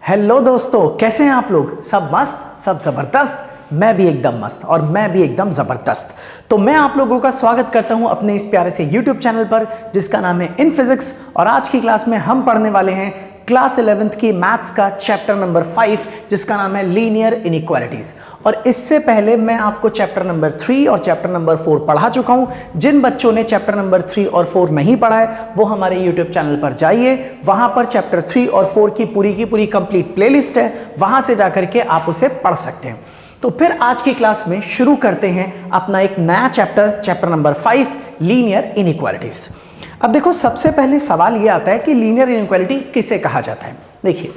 Hello दोस्तों, कैसे हैं आप लोग? सब मस्त, सब जबरदस्त। मैं भी एकदम मस्त और मैं भी एकदम जबरदस्त। तो मैं आप लोगों का स्वागत करता हूं अपने इस प्यारे से YouTube चैनल पर जिसका नाम है इन फिजिक्स। और आज की क्लास में हम पढ़ने वाले हैं क्लास 11th की मैथ्स का चैप्टर नंबर 5 जिसका नाम है लीनियर इनइक्वालिटीज। और इससे पहले मैं आपको चैप्टर नंबर 3 और चैप्टर नंबर 4 पढ़ा चुका हूं। जिन बच्चों ने चैप्टर नंबर 3 और 4 नहीं पढ़ा है वो हमारे YouTube चैनल पर जाइए, वहां पर चैप्टर 3 और 4 की पूरी कंप्लीट प्लेलिस्ट है, वहां से जाकर के आप उसे पढ़ सकते हैं। तो फिर आज की क्लास में शुरू करते हैं अपना एक नया चैप्टर नंबर 5 लीनियर इनइक्वालिटीज। अब देखो, सबसे पहले सवाल यह आता है कि लीनियर इनइक्वालिटी किसे कहा जाता है। देखिए,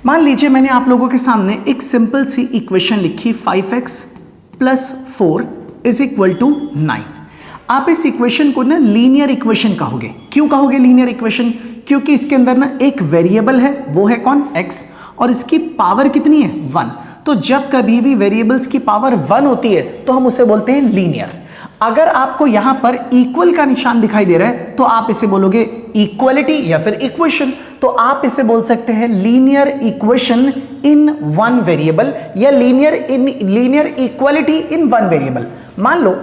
मान लीजिए मैंने आप लोगों के सामने एक सिंपल सी इक्वेशन लिखी 5x + 4 = 9। आप इस इक्वेशन को ना लीनियर इक्वेशन कहोगे। क्यों कहोगे लीनियर इक्वेशन? क्योंकि इसके अंदर ना एक वेरिएबल है, वो है कौन? x, और इसकी पावर कितनी है? 1। तो जब कभी भी वेरिएबल्स की पावर 1 होती है तो हम उसे बोलते हैं लीनियर। अगर आपको यहां पर इक्वल का निशान दिखाई दे रहा है तो आप इसे बोलोगे इक्वलिटी या फिर इक्वेशन। तो आप इसे बोल सकते हैं linear equation in one variable या linear equality in one variable. मान लो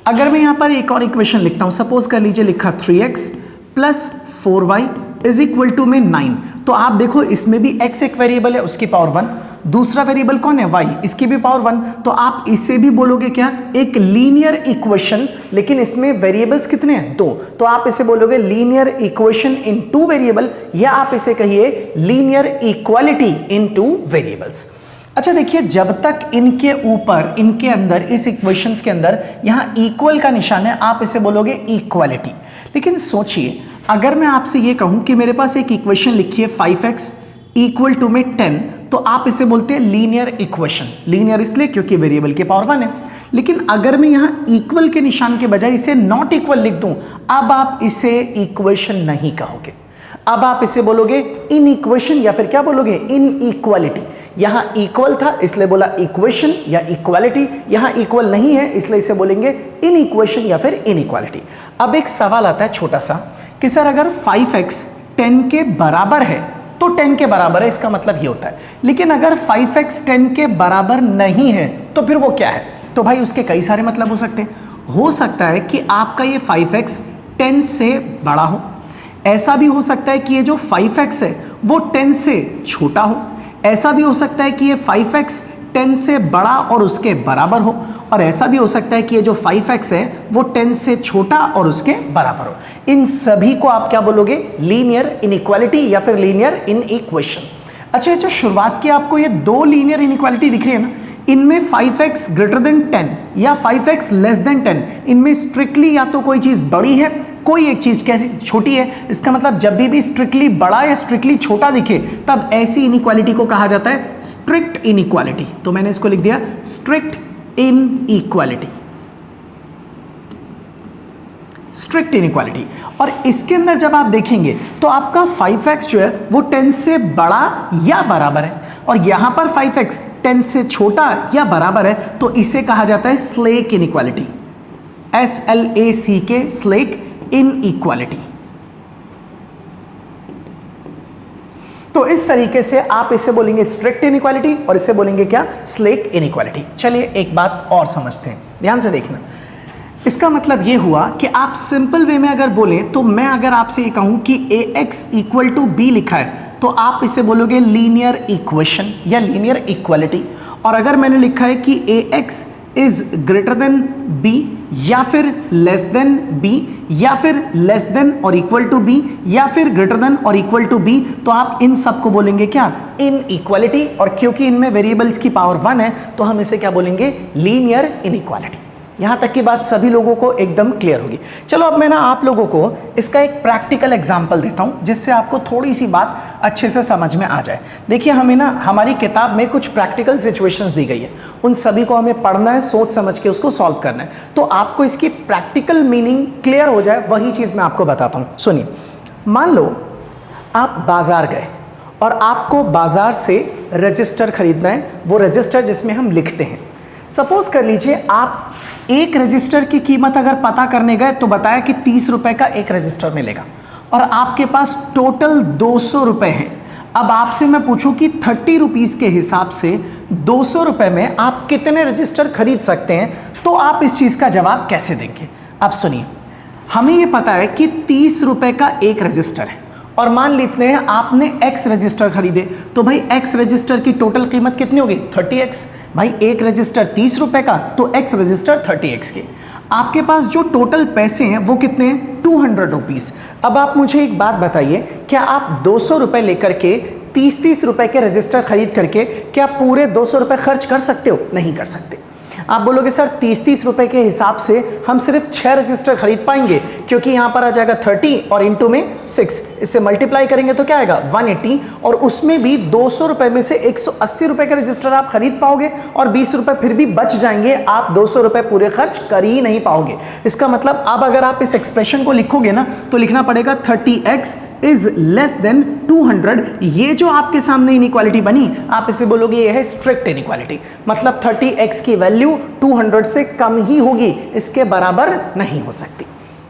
अगर मैं यहां पर एक और इक्वेशन लिखता हूं, सपोज कर लीजिए लिखा 3x + 4y = में 9। तो आप देखो इसमें भी x एक वेरिएबल है, उसकी पावर 1, दूसरा वेरिएबल कौन है? y, इसकी भी पावर 1। तो आप इसे भी बोलोगे क्या? एक लीनियर इक्वेशन, लेकिन इसमें वेरिएबल्स कितने हैं? 2। तो आप इसे बोलोगे लीनियर इक्वेशन इन 2 वेरिएबल, या आप इसे कहिए लीनियर इक्वालिटी इन 2 वेरिएबल्स। अच्छा देखिए, जब तक इनके ऊपर, इनके अंदर, इस इक्वेशंस के अंदर यहां इक्वल का निशान है, आप इसे बोलोगे इक्वालिटी। लेकिन सोचिए, अगर मैं आपसे यह कहूं कि मेरे पास एक इक्वेशन लिखी है 5x = में 10, तो आप इसे बोलते हैं लीनियर इक्वेशन। लीनियर इसलिए क्योंकि वेरिएबल की पावर 1 है। लेकिन अगर मैं यहां इक्वल के निशान के बजाय इसे नॉट इक्वल लिख दूं, अब आप इसे इक्वेशन नहीं कहोगे, अब आप इसे बोलोगे इन इक्वेशन, या फिर क्या बोलोगे? इन इक्वालिटी। यहां इक्वल था इसलिए बोला इक्वेशन या इक्वालिटी, यहां इक्वल नहीं है इसलिए इसे बोलेंगे इन इक्वेशन या फिर इन इक्वालिटी। अब एक सवाल आता है छोटा सा कि सर अगर 5x 10 के बराबर है तो 10 के बराबर है, इसका मतलब ये होता है। लेकिन अगर 5x 10 के बराबर नहीं है तो फिर वो क्या है? तो भाई उसके कई सारे मतलब हो सकते हैं। हो सकता है कि आपका ये 5x 10 से बड़ा हो, ऐसा भी हो सकता है कि ये जो 5x है वो 10 से छोटा हो, ऐसा भी हो सकता है कि ये 5x 10 से बड़ा और उसके बराबर हो, और ऐसा भी हो सकता है कि ये जो 5x है वो 10 से छोटा और उसके बराबर हो। इन सभी को आप क्या बोलोगे? लीनियर इनइक्वालिटी या फिर लीनियर इन इक्वेशन। अच्छा, जो शुरुआत की आपको ये 2 लीनियर इनइक्वालिटी दिख रही है ना, इनमें 5x > 10 या 5x < 10, इनमें स्ट्रिक्टली या तो कोई चीज बड़ी है, कोई एक चीज कैसी छोटी है। इसका मतलब जब भी स्ट्रिक्टली बड़ा या स्ट्रिक्टली छोटा दिखे तब ऐसी इनइक्वालिटी को कहा जाता है स्ट्रिक्ट इनइक्वालिटी। तो मैंने इसको लिख दिया स्ट्रिक्ट इनइक्वालिटी, स्ट्रिक्ट इनइक्वालिटी। और इसके अंदर जब आप देखेंगे तो आपका 5x जो है वो 10 से बड़ा या बराबर है, और यहां पर 5x 10 से छोटा या बराबर है, तो इसे कहा जाता है slack inequality, SLACK, slack inequality. तो इस तरीके से आप इसे बोलेंगे स्ट्रिक्ट इनइक्वालिटी और इसे बोलेंगे क्या? Slack inequality. चलिए एक बात और समझते हैं, ध्यान से देखना। इसका मतलब यह हुआ कि आप सिंपल वे में अगर बोलें तो मैं अगर आपसे ये कहूं कि ax = b लिखा है तो आप इसे बोलोगे लीनियर इक्वेशन या लीनियर इक्वालिटी। और अगर मैंने लिखा है कि ax > b या फिर < b या फिर < b या फिर < b, तो आप इन सब को बोलेंगे क्या? इन इक्वालिटी। और क्योंकि इनमें वेरिएबल्स की पावर 1 है तो हम इसे क्या बोलेंगे? Linear inequality. यहां तक की बात सभी लोगों को एकदम क्लियर होगी। चलो अब मैं ना आप लोगों को इसका एक प्रैक्टिकल एग्जांपल देता हूं जिससे आपको थोड़ी सी बात अच्छे से समझ में आ जाए। देखिए, हमें ना हमारी किताब में कुछ प्रैक्टिकल सिचुएशंस दी गई है, उन सभी को हमें पढ़ना है, सोच समझ के उसको सॉल्व करना है। तो आपको इसकी प्रैक्टिकल मीनिंग क्लियर हो जाए वही चीज मैं आपको बताता हूं। सुनिए, मान लो आप बाजार गए और आपको बाजार से रजिस्टर खरीदना है, वो रजिस्टर जिसमें हम लिखते हैं। सपोज कर लीजिए आप एक रजिस्टर की कीमत अगर पता करने गए तो बताया कि 30 रुपए का एक रजिस्टर मिलेगा, और आपके पास टोटल 200 रुपए हैं। अब आपसे मैं पूछूं कि 30 रुपीज़ के हिसाब से 200 रुपये में आप कितने रजिस्टर खरीद सकते हैं, तो आप इस चीज़ का जवाब कैसे देंगे? अब सुनिए, हमें ये पता है कि 30 रुपये का एक रजिस्टर है और मान लेते हैं आपने X रजिस्टर खरीदे, तो भाई X रजिस्टर की टोटल कीमत कितनी होगी? 30X। भाई एक रजिस्टर 30 रुपये का, तो X रजिस्टर 30X के। आपके पास जो टोटल पैसे हैं वो कितने हैं? 200 रुपीज़। अब आप मुझे एक बात बताइए, क्या आप 200 रुपये लेकर के 30-30 रुपये के रजिस्टर खरीद करके क्या पूरे 200 रुपये खर्च कर सकते हो? नहीं कर सकते। आप बोलोगे सर 30-30 रुपये के हिसाब से हम सिर्फ 6 रजिस्टर खरीद पाएंगे, क्योंकि यहाँ पर आ जाएगा 30 और इंटू में 6, इससे मल्टीप्लाई करेंगे तो क्या आएगा? 180, और उसमें भी 200 रुपये में से 180 रुपये के रजिस्टर आप खरीद पाओगे और 20 रुपये फिर भी बच जाएंगे, आप 200 रुपये पूरे खर्च कर ही नहीं पाओगे। इसका मतलब अब अगर आप इस एक्सप्रेशन को लिखोगे ना, तो लिखना पड़ेगा 30x इज लेस देन 200। ये जो आपके सामने इनइक्वालिटी बनी, आप इसे बोलोगे ये है स्ट्रिक्ट इनइक्वालिटी, मतलब 30x की वैल्यू 200 से कम ही होगी, इसके बराबर नहीं हो सकती।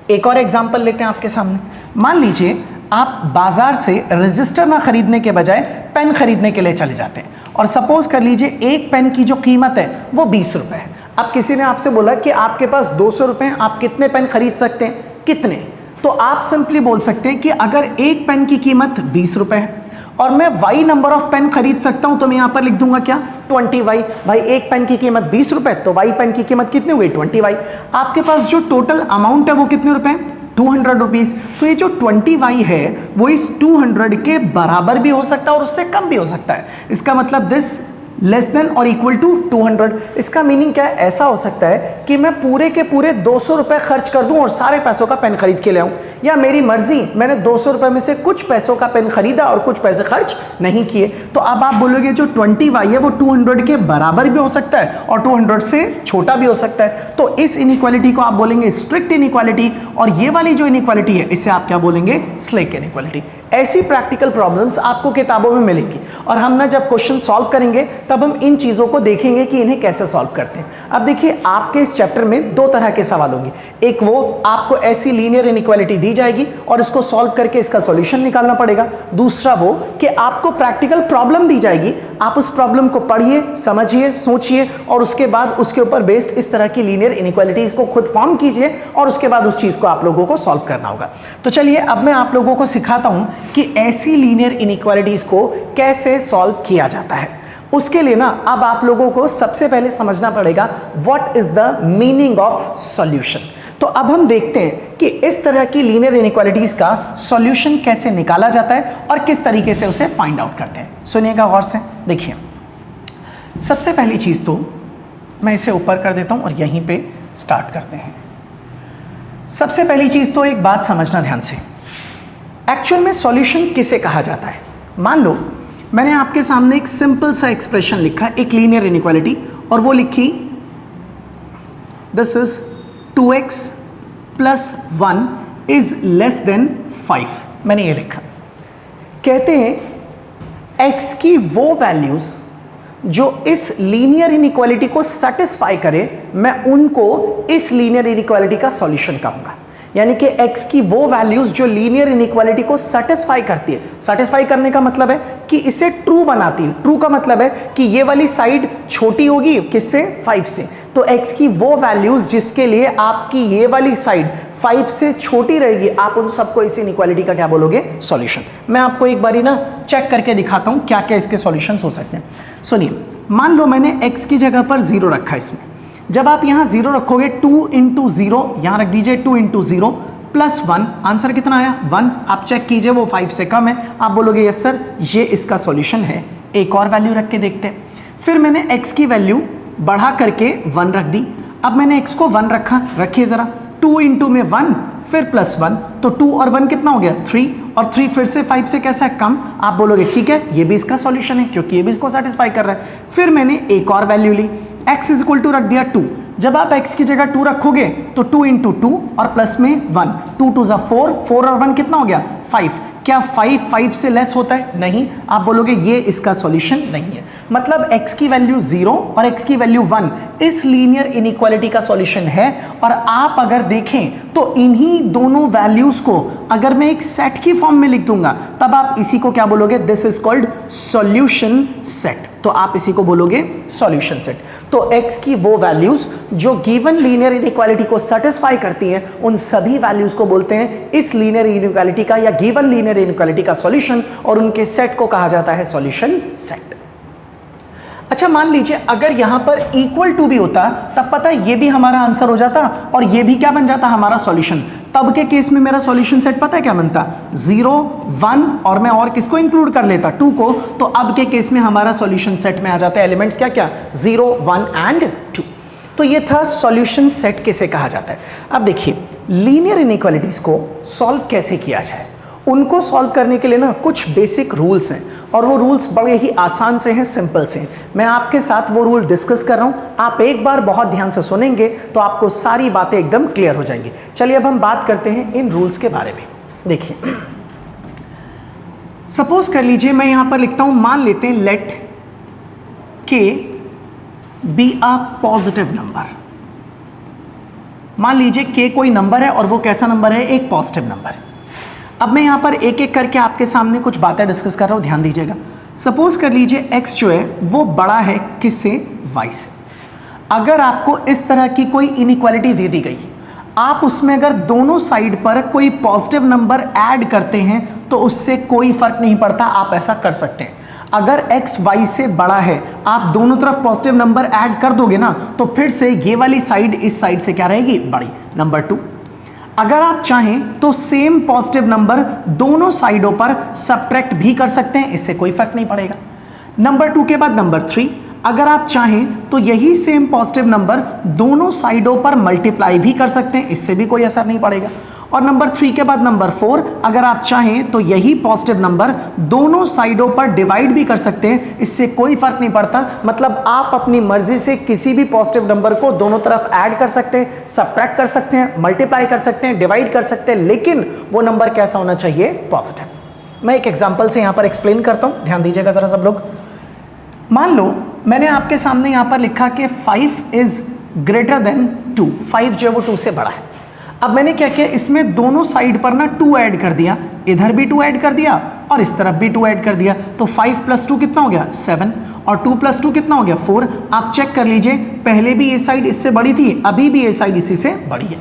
एक और एग्जांपल लेते हैं आपके सामने। मान लीजिए आप बाजार से रजिस्टर ना खरीदने के बजाय पेन खरीदने के लिए चले जाते हैं, और सपोज कर लीजिए एक पेन की जो कीमत है वो 20 रुपये है। अब किसी ने आपसे बोला कि आपके पास 200 रुपये, आप कितने पेन खरीद सकते हैं? कितने? तो आप सिंपली बोल सकते हैं कि अगर एक पेन की कीमत 20 रुपये है और मैं y नंबर ऑफ पेन खरीद सकता हूं, तो मैं यहां पर लिख दूंगा क्या? 20y। भाई एक पेन की कीमत 20 रुपये, तो y पेन की कीमत कितनी हो गई? 20y। आपके पास जो टोटल अमाउंट है वो कितने रुपए? 200 रुपीज़। तो ये जो 20y है वो इस 200 के बराबर भी हो सकता है और उससे कम भी हो सकता है। इसका मतलब दिस लेस देन और इक्वल टू 200। इसका मीनिंग क्या है? ऐसा हो सकता है कि मैं पूरे के पूरे 200 रुपये खर्च कर दूं और सारे पैसों का पेन खरीद के ले आऊं, या मेरी मर्जी, मैंने 200 रुपये में से कुछ पैसों का पेन खरीदा और कुछ पैसे खर्च नहीं किए। तो अब आप बोलोगे जो 20y है वो 200 के बराबर भी हो सकता है और 200 से छोटा भी हो सकता है। तो इस इनइक्वालिटी को आप बोलेंगे स्ट्रिक्ट इनइक्वालिटी, और ये वाली जो इनइक्वालिटी है इसे आप क्या बोलेंगे? Slack inequality. ऐसी प्रैक्टिकल प्रॉब्लम्स आपको किताबों में मिलेंगी, और हम ना जब क्वेश्चन सॉल्व करेंगे तब हम इन चीज़ों को देखेंगे कि इन्हें कैसे सॉल्व करते हैं। अब देखिए, आपके इस चैप्टर में 2 तरह के सवाल होंगे। एक वो आपको ऐसी लीनियर इनइक्वालिटी दी जाएगी और इसको सॉल्व करके इसका सॉल्यूशन निकालना पड़ेगा। दूसरा वो कि आपको प्रैक्टिकल प्रॉब्लम दी जाएगी, आप उस प्रॉब्लम को पढ़िए, समझिए, सोचिए और उसके बाद उसके ऊपर बेस्ड इस तरह की लीनियर इनइक्वालिटीज़ को खुद फॉर्म कीजिए और उसके बाद उस चीज़ को आप लोगों को सॉल्व करना होगा। तो चलिए अब मैं आप लोगों को सिखाता हूँ कि ऐसी लीनियर इनइक्वालिटीज़ को कैसे सॉल्व किया जाता है। उसके लिए ना अब आप लोगों को सबसे पहले समझना पड़ेगा what is the meaning of solution. तो अब हम देखते हैं कि इस तरह की लीनियर इनइक्वालिटीज का सॉल्यूशन कैसे निकाला जाता है और किस तरीके से उसे फाइंड आउट करते हैं। सुनिएगा गौर से। देखिए, सबसे पहली चीज तो मैं इसे ऊपर कर देता हूं और यहीं पे स्टार्ट करते हैं। सबसे पहली चीज तो एक बात समझना ध्यान से, एक्चुअल में सॉल्यूशन किसे कहा जाता है। मान लो मैंने आपके सामने एक सिंपल सा एक्सप्रेशन लिखा, एक लीनियर इनइक्वालिटी, और वो लिखी this is 2x plus 1 is less than 5। मैंने ये लिखा। कहते हैं x की वो वैल्यूज जो इस लीनियर इनइक्वालिटी को सेटिस्फाई करे, मैं उनको इस लीनियर इनइक्वालिटी का सॉल्यूशन कहूंगा। यानी कि x की वो वैल्यूज जो लीनियर इनइक्वालिटी को सेटिस्फाई करती है। सेटिस्फाई करने का मतलब है कि इसे ट्रू बनाती है। ट्रू का मतलब है कि ये वाली साइड छोटी होगी किससे? 5 से। तो x की वो वैल्यूज जिसके लिए आपकी ये वाली साइड 5 से छोटी रहेगी, आप उन सबको इस इनइक्वालिटी का क्या बोलोगे? सॉल्यूशन। मैं आपको एक बारी ना चेक करके दिखाता हूं क्या क्या इसके सॉल्यूशंस हो सकते हैं। सुनिए, मान लो मैंने x की जगह पर 0 रखा। इसमें जब आप यहाँ 0 रखोगे, 2 इंटू 0 यहाँ रख दीजिए, 2 इंटू 0 प्लस 1, आंसर कितना आया? 1। आप चेक कीजिए वो 5 से कम है, आप बोलोगे यस सर ये इसका सॉल्यूशन है। एक और वैल्यू रख के देखते हैं। फिर मैंने x की वैल्यू बढ़ा करके 1 रख दी। अब मैंने x को 1 रखा, रखिए ज़रा, 2 इंटू में 1 फिर प्लस 1, तो 2 और 1 कितना हो गया? 3, और 3 फिर से 5 से कैसा है? कम। आप बोलोगे ठीक है ये भी इसका सॉल्यूशन है क्योंकि ये भी इसको सेटिस्फाई कर रहा है। फिर मैंने एक और वैल्यू ली, x इज इक्वल टू रख दिया 2। जब आप x की जगह 2 रखोगे तो 2 इंटू 2 और प्लस में 1, 2 2 ज़ा 4, 4 और 1 कितना हो गया? 5। क्या 5 5 से लेस होता है? नहीं। आप बोलोगे ये इसका सॉल्यूशन नहीं है। मतलब x की वैल्यू 0 और x की वैल्यू 1 इस लीनियर इनइक्वालिटी का सॉल्यूशन है। और आप अगर देखें तो इन्हीं दोनों वैल्यूज को अगर मैं एक सेट की फॉर्म में लिख दूंगा तब आप इसी को क्या बोलोगे? This is called solution set. तो आप इसी को बोलोगे सॉल्यूशन सेट। तो x की वो वैल्यूज जो गिवन लीनियर इनइक्वालिटी को सेटिस्फाई करती हैं उन सभी वैल्यूज को बोलते हैं इस लीनियर इनइक्वालिटी का या गिवन लीनियर इनइक्वालिटी का सॉल्यूशन, और उनके सेट को कहा जाता है सॉल्यूशन सेट। अच्छा, मान लीजिए अगर यहां पर इक्वल टू भी होता तब पता है ये भी हमारा आंसर हो जाता और ये भी क्या बन जाता? हमारा सॉल्यूशन। तब के केस में मेरा सॉल्यूशन सेट पता है क्या बनता? 0 1 और मैं और किसको इंक्लूड कर लेता? 2 को। तो अब के केस में हमारा सॉल्यूशन सेट में आ जाता है एलिमेंट्स क्या क्या? 0 1 एंड 2। तो ये था सॉल्यूशन सेट किसे कहा जाता है। अब देखिए लीनियर इनइक्वालिटीज को सॉल्व कैसे किया जाए। उनको सॉल्व करने के लिए ना कुछ बेसिक रूल्स हैं और वो रूल्स बड़े ही आसान से हैं, सिंपल से हैं। मैं आपके साथ वो रूल डिस्कस कर रहा हूँ, आप एक बार बहुत ध्यान से सुनेंगे तो आपको सारी बातें एकदम क्लियर हो जाएंगी। चलिए अब हम बात करते हैं इन रूल्स के बारे में। देखिए सपोज कर लीजिए मैं यहां पर लिखता हूं, मान लेते हैं लेट के बी अ पॉजिटिव नंबर। मान लीजिए के कोई नंबर है और वो कैसा नंबर है? एक पॉजिटिव नंबर। अब मैं यहां पर एक एक करके आपके सामने कुछ बातें डिस्कस कर रहा हूं, ध्यान दीजिएगा। सपोज कर लीजिए x जो है वो बड़ा है किससे? y से। अगर आपको इस तरह की कोई इनइक्वालिटी दे दी गई, आप उसमें अगर दोनों साइड पर कोई पॉजिटिव नंबर ऐड करते हैं तो उससे कोई फर्क नहीं पड़ता, आप ऐसा कर सकते हैं। अगर x y से बड़ा है, आप दोनों तरफ पॉजिटिव नंबर ऐड कर दोगे ना तो फिर से ये वाली साइड इस साइड से क्या रहेगी? बड़ी। नंबर 2, अगर आप चाहें तो सेम पॉजिटिव नंबर दोनों साइडों पर सब्ट्रैक्ट भी कर सकते हैं, इससे कोई फर्क नहीं पड़ेगा। नंबर 2 के बाद नंबर 3, अगर आप चाहें तो यही सेम पॉजिटिव नंबर दोनों साइडों पर मल्टीप्लाई भी कर सकते हैं, इससे भी कोई असर नहीं पड़ेगा। और नंबर 3 के बाद नंबर 4, अगर आप चाहें तो यही पॉजिटिव नंबर दोनों साइडों पर डिवाइड भी कर सकते हैं, इससे कोई फर्क नहीं पड़ता। मतलब आप अपनी मर्जी से किसी भी पॉजिटिव नंबर को दोनों तरफ ऐड कर सकते हैं, सब्ट्रैक्ट कर सकते हैं, मल्टीप्लाई कर सकते हैं, डिवाइड कर सकते हैं, लेकिन वो नंबर कैसा होना चाहिए? पॉजिटिव। मैं एक एग्जाम्पल से यहां पर एक्सप्लेन करता हूं, ध्यान दीजिएगा जरा सब लोग। मान लो मैंने आपके सामने यहां पर लिखा कि 5 इज ग्रेटर देन 2। 5 जो है वो 2 से बड़ा है। अब मैंने क्या किया, इसमें दोनों साइड पर ना 2 ऐड कर दिया, इधर भी 2 ऐड कर दिया और इस तरफ भी 2 ऐड कर दिया। तो 5 + 2 कितना हो गया? 7। और 2 + 2 कितना हो गया? 4। आप चेक कर लीजिए, पहले भी ये साइड इससे बड़ी थी, अभी भी ये साइड इसी से बड़ी है।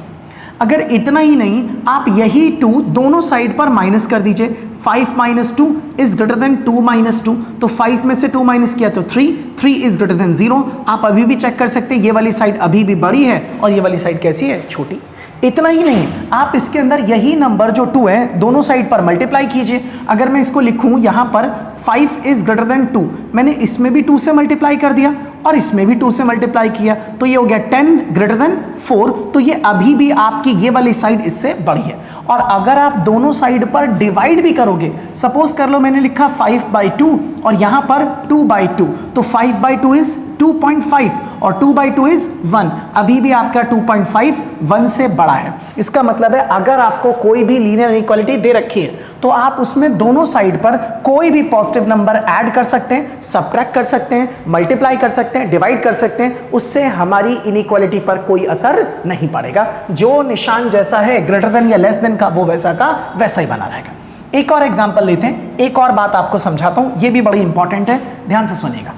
अगर इतना ही नहीं, आप यही 2 दोनों साइड पर माइनस कर दीजिए। 5 - 2 इज ग्रेटर देन 2 - 2। तो 5 में से 2 माइनस किया तो 3। 3 इज ग्रेटर देन 0। आप अभी भी चेक कर सकते हैं, ये वाली साइड अभी भी बड़ी है और ये वाली साइड कैसी है? छोटी। इतना ही नहीं, आप इसके अंदर यही नंबर जो 2 है दोनों साइड पर मल्टीप्लाई कीजिए। अगर मैं इसको लिखूं यहां पर 5 इज ग्रेटर देन 2, मैंने इसमें भी 2 से मल्टीप्लाई कर दिया और इसमें भी 2 से मल्टीप्लाई किया, तो ये हो गया 10 ग्रेटर देन 4। तो ये अभी भी आपकी ये वाली साइड इससे बड़ी है। और अगर आप दोनों साइड पर डिवाइड भी करोगे, सपोज कर लो मैंने लिखा 5/2 और यहां पर 2/2, तो 5/2 इज 2.5 और 2/2 इज 1। अभी भी आपका 2.5 1 से बड़ा है। इसका मतलब है अगर आपको कोई भी लीनियर इनइक्वालिटी दे रखी है तो आप उसमें दोनों साइड पर कोई भी पॉजिटिव नंबर ऐड कर सकते हैं, सब्ट्रैक्ट कर सकते हैं, मल्टीप्लाई कर सकते हैं, डिवाइड कर सकते हैं, उससे हमारी इनइक्वालिटी पर कोई असर नहीं पड़ेगा। जो निशान जैसा है ग्रेटर देन या लेस देन का, वो वैसा का वैसा ही बना रहेगा। एक और एग्जांपल लेते हैं, एक और बात आपको समझाता हूं, ये भी बड़ी इंपॉर्टेंट है, ध्यान से सुनिएगा।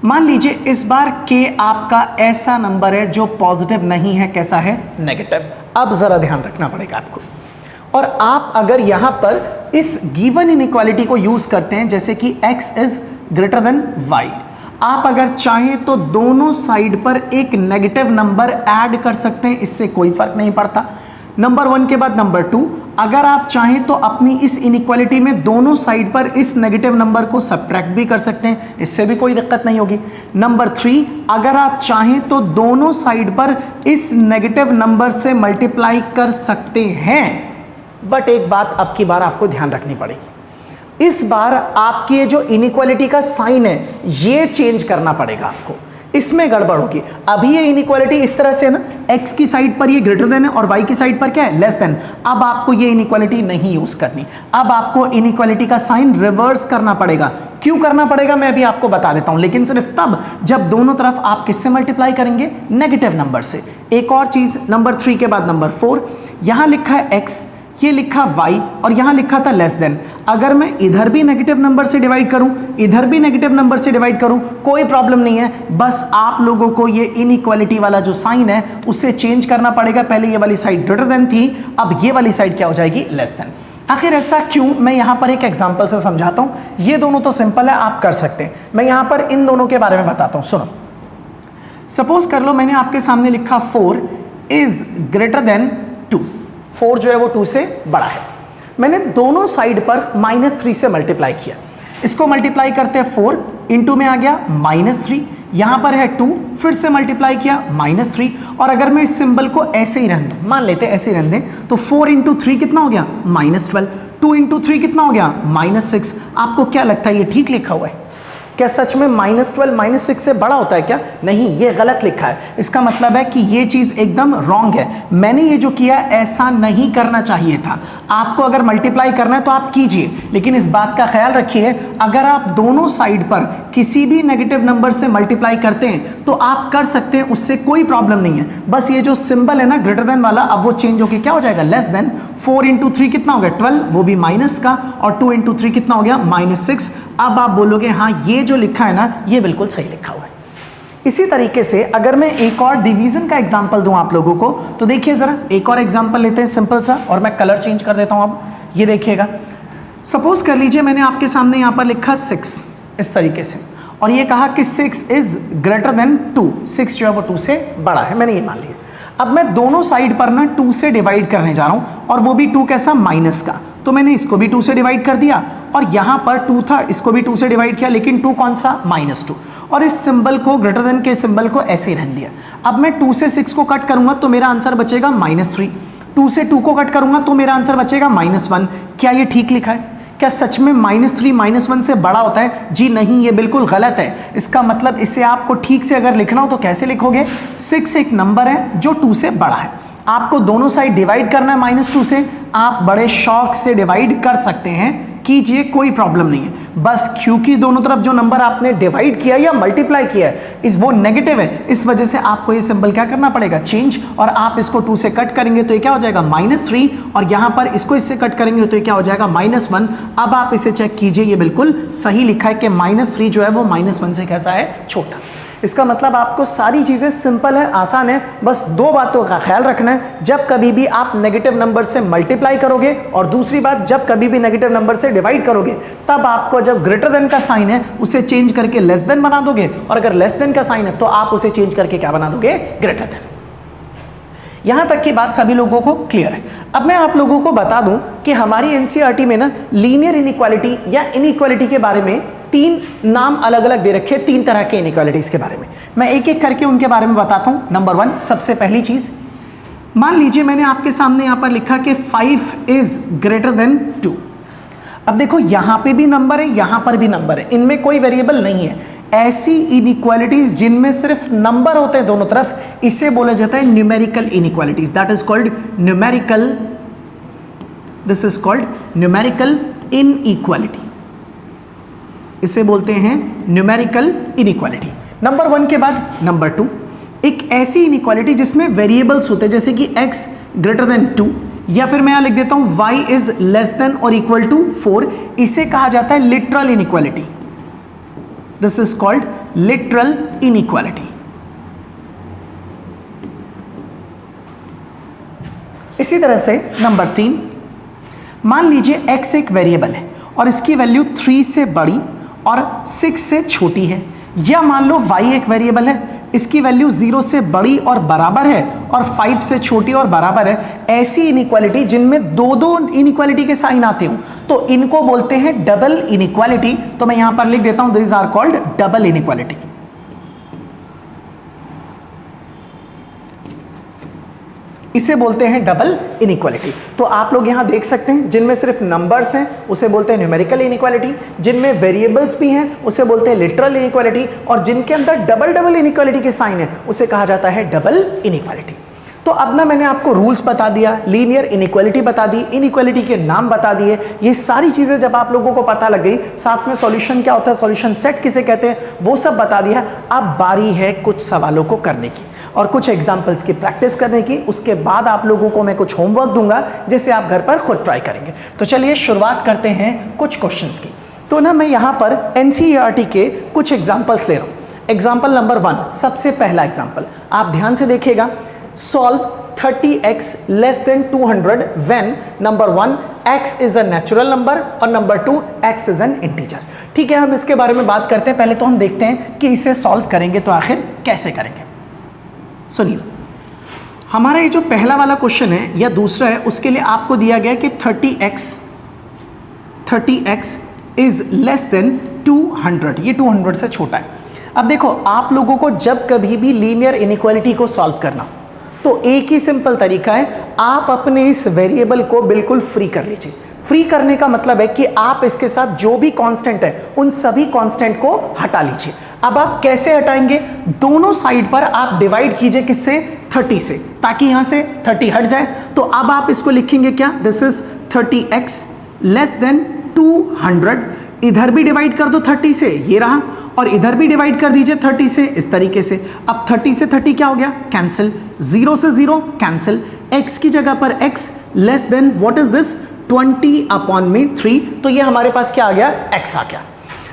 मान लीजिए इस बार के आपका ऐसा नंबर है जो पॉजिटिव नहीं है, कैसा है? नेगेटिव। अब जरा ध्यान रखना पड़ेगा आपको। और आप अगर यहां पर इस गिवन इनइक्वालिटी को यूज करते हैं, जैसे कि x is greater then y, आप अगर चाहें तो दोनों साइड पर एक नेगेटिव नंबर ऐड कर सकते हैं, इससे कोई फर्क नहीं पड़ता। नंबर 1 के बाद नंबर 2, अगर आप चाहें तो अपनी इस इनइक्वालिटी में दोनों साइड पर इस नेगेटिव नंबर को सब्ट्रैक्ट भी कर सकते हैं, इससे भी कोई दिक्कत नहीं होगी। नंबर 3, अगर आप चाहें तो दोनों साइड पर इस नेगेटिव नंबर से मल्टीप्लाई कर सकते हैं। बट एक बात अब की बार आपको ध्यान रखनी पड़ेगी, इस बार आपकी ये जो इनइक्वालिटी का साइन है ये चेंज करना पड़ेगा आपको। इसमें गड़बड़ होगी। अभी ये इनइक्वालिटी इस तरह से है ना, x की साइड पर ये ग्रेटर देन है और y की साइड पर क्या है, लेस देन। अब आपको ये इनइक्वालिटी नहीं यूज करनी, अब आपको इनइक्वालिटी का साइन रिवर्स करना पड़ेगा। क्यों करना पड़ेगा मैं अभी आपको बता देता हूं, लेकिन सिर्फ तब जब दोनों तरफ आप किससे मल्टीप्लाई करेंगे, नेगेटिव नंबर से। एक और चीज, नंबर 3 के बाद नंबर 4, यहां लिखा है x, ये लिखा y और यहां लिखा था लेस देन। अगर मैं इधर भी नेगेटिव नंबर से डिवाइड करूं, इधर भी नेगेटिव नंबर से डिवाइड करूं, कोई प्रॉब्लम नहीं है। बस आप लोगों को ये इनइक्वालिटी वाला जो साइन है उसे चेंज करना पड़ेगा। पहले ये वाली साइड ग्रेटर देन थी, अब ये वाली साइड क्या हो जाएगी, लेस देन। आखिर ऐसा क्यों, मैं यहां पर एक एग्जांपल से समझाता हूं। ये दोनों तो सिंपल है, आप कर सकते हैं। मैं यहां पर इन दोनों के बारे में बताता हूं, सुनो। सपोज कर लो मैंने आपके सामने लिखा 4 इज ग्रेटर देन 2। 4 जो है वो 2 से बड़ा है। मैंने दोनों साइड पर -3 से मल्टीप्लाई किया। इसको मल्टीप्लाई करते हैं 4 इंटू में आ गया -3, यहां पर है 2, फिर से मल्टीप्लाई किया -3। और अगर मैं इस सिंबल को ऐसे ही रहने दूं, मान लेते हैं ऐसे ही रहने दें, तो 4 इंटू 3 कितना हो गया, -12। 2 इंटू 3 कितना हो गया, -6। आपको क्या लगता है ये ठीक लिखा हुआ है? क्या सच में -12 -6 से बड़ा होता है क्या? नहीं, ये गलत लिखा है। इसका मतलब है कि ये चीज एकदम रॉन्ग है। मैंने ये जो किया ऐसा नहीं करना चाहिए था। आपको अगर मल्टीप्लाई करना है तो आप कीजिए, लेकिन इस बात का ख्याल रखिए अगर आप दोनों साइड पर किसी भी नेगेटिव नंबर से मल्टीप्लाई करते हैं तो आप कर सकते हैं, उससे कोई प्रॉब्लम नहीं है। बस ये जो सिंबल है ना ग्रेटर देन वाला, अब वो चेंज होकर क्या हो जाएगा, लेस देन। 4 इंटू 3 कितना हो गया, 12, वो भी माइनस का, और 2 इंटू 3 कितना हो गया, -6। अब आप बोलोगे हाँ ये जो लिखा है ना ये बिल्कुल सही लिखा हुआ है। इसी तरीके से अगर मैं एक और डिवीजन का एग्जांपल दूं आप लोगों को, तो देखिए जरा एक और एग्जांपल लेते हैं सिंपल सा, और मैं कलर चेंज कर देता हूं। अब ये देखिएगा, सपोज कर लीजिए मैंने आपके सामने यहां पर लिखा 6 इस तरीके से, और ये कहा कि 6 इज ग्रेटर देन 2। 6 जो है वो 2 से बड़ा है, मैंने ये मान लिया। अब मैं दोनों साइड पर ना 2 से डिवाइड करने जा रहा हूं, और वो भी 2 कैसा, माइनस का। तो मैंने इसको भी 2 से डिवाइड कर दिया, और यहां पर 2 था, इसको भी 2 से डिवाइड किया, लेकिन 2 कौन सा, -2। और इस सिंबल को, ग्रेटर देन के सिंबल को ऐसे ही रहने दिया। अब मैं 2 से 6 को कट करूंगा तो मेरा आंसर बचेगा -3। 2 से 2 को कट करूंगा तो मेरा आंसर बचेगा -1। क्या ये ठीक लिखा है? क्या सच में -3 -1 से बड़ा होता है? जी नहीं, ये बिल्कुल गलत है। इसका मतलब इसे आपको ठीक से अगर लिखना हो तो कैसे लिखोगे, 6 एक नंबर है जो 2 से बड़ा है। आपको दोनों साइड डिवाइड करना है -2 से, आप बड़े शौक से डिवाइड कर सकते हैं, कीजिए, कोई प्रॉब्लम नहीं है। बस क्योंकि दोनों तरफ जो नंबर आपने डिवाइड किया या मल्टीप्लाई किया है इस वो नेगेटिव है, इस वजह से आपको ये सिंबल क्या करना पड़ेगा, चेंज। और आप इसको 2 से कट करेंगे तो ये क्या हो जाएगा, -3, और यहां पर इसको इससे कट करेंगे तो ये क्या हो जाएगा, -1। अब आप इसे चेक कीजिए, ये बिल्कुल सही लिखा है कि -3 जो है वो -1 से कैसा है, छोटा। इसका मतलब आपको सारी चीज़ें सिंपल है, आसान है। बस 2 बातों का ख्याल रखना है, जब कभी भी आप नेगेटिव नंबर से मल्टीप्लाई करोगे, और दूसरी बात जब कभी भी नेगेटिव नंबर से डिवाइड करोगे तब आपको जब ग्रेटर देन का साइन है उसे चेंज करके लेस देन बना दोगे, और अगर लेस देन का साइन है तो आप उसे चेंज करके क्या बना दोगे, ग्रेटर देन। यहां तक की बात सभी लोगों को क्लियर है। अब मैं आप लोगों को बता दूं कि हमारी एनसीईआरटी में ना लीनियर इनइक्वालिटी या इनइक्वालिटी के बारे में 3 नाम अलग अलग दे रखे हैं, 3 तरह के इनइक्वालिटीज के बारे में। मैं एक एक करके उनके बारे में बताता हूं। नंबर 1, सबसे पहली चीज, मान लीजिए मैंने आपके सामने यहां पर लिखा कि 5 इज ग्रेटर देन 2। अब देखो यहां पे भी नंबर है, यहां पर भी नंबर है, इनमें कोई वेरिएबल नहीं है। ऐसी इनइक्वालिटीज जिनमें सिर्फ नंबर होते हैं दोनों तरफ, इसे बोला जाता है numerical inequalities. That is called numerical, this is called numerical inequality, इसे बोलते हैं न्यूमेरिकल इनइक्वालिटी। नंबर 1 के बाद नंबर 2, एक ऐसी इनइक्वालिटी जिसमें वेरिएबल्स होते हैं, जैसे कि x ग्रेटर देन 2, या फिर मैं यहां लिख देता हूं y इज लेस देन और इक्वल टू 4। इसे कहा जाता है literal inequality. This is called literal inequality. इसी तरह से नंबर 3, मान लीजिए x एक वेरिएबल है और इसकी वैल्यू 3 से बड़ी और 6 से छोटी है, या मान लो y एक वेरिएबल है, इसकी वैल्यू 0 से बड़ी और बराबर है और 5 से छोटी और बराबर है। ऐसी इनइक्वालिटी जिनमें दो इनइक्वालिटी के साइन आते हो तो इनको बोलते हैं डबल इनइक्वालिटी। तो मैं यहां पर लिख देता हूं, this are called double inequality. इसे बोलते हैं डबल इनइक्वालिटी। तो आप लोग यहाँ देख सकते हैं जिनमें सिर्फ नंबर्स हैं उसे बोलते हैं न्यूमेरिकल इनइक्वालिटी, जिनमें वेरिएबल्स भी हैं उसे बोलते हैं लिटरल इनइक्वालिटी, और जिनके अंदर डबल डबल इनइक्वालिटी के साइन है उसे कहा जाता है डबल इनइक्वालिटी। तो अब ना मैंने आपको रूल्स बता दिया, लीनियर इनइक्वालिटी बता दी, इनइक्वालिटी के नाम बता दिए, ये सारी चीज़ें जब आप लोगों को पता लग गई, साथ में सॉल्यूशन क्या होता है, सॉल्यूशन सेट किसे कहते हैं, वो सब बता दिया। अब बारी है कुछ सवालों को करने की और कुछ एग्जाम्पल्स की प्रैक्टिस करने की। उसके बाद आप लोगों को मैं कुछ होमवर्क दूंगा जिसे आप घर पर खुद ट्राई करेंगे। तो चलिए शुरुआत करते हैं कुछ क्वेश्चंस की। तो ना मैं यहाँ पर NCERT के कुछ एग्जाम्पल्स ले रहा हूँ। एग्जाम्पल नंबर 1, सबसे पहला एग्जाम्पल आप ध्यान से देखिएगा। Solve 30x less than 200 when number 1 x is a natural number और number 2 x is an integer। ठीक है, हम इसके बारे में बात करते हैं। पहले तो हम देखते हैं कि इसे सॉल्व करेंगे तो आखिर कैसे करेंगे। सुनिए, हमारा ये जो पहला वाला क्वेश्चन है या दूसरा है, उसके लिए आपको दिया गया कि 30x इज लेस देन 200, ये 200 से छोटा है। अब देखो, आप लोगों को जब कभी भी लीनियर इनइक्वालिटी को सॉल्व करना तो एक ही सिंपल तरीका है, आप अपने इस वेरिएबल को बिल्कुल फ्री कर लीजिए। फ्री करने का मतलब है कि आप इसके साथ जो भी कांस्टेंट है उन सभी कांस्टेंट को हटा लीजिए। अब आप कैसे हटाएंगे, दोनों साइड पर आप डिवाइड कीजिए, किससे, 30 से, ताकि यहां से 30 हट जाए। तो अब आप इसको लिखेंगे क्या, this is 30x less than 200। इधर भी डिवाइड कर दो 30 से, ये रहा, और इधर भी डिवाइड कर दीजिए 30 से, इस तरीके से। अब 30 से 30 क्या हो गया, कैंसिल, 0 से 0 कैंसिल, x की जगह पर x less than what is this 20/3। तो ये हमारे पास क्या आ गया, x आ गया।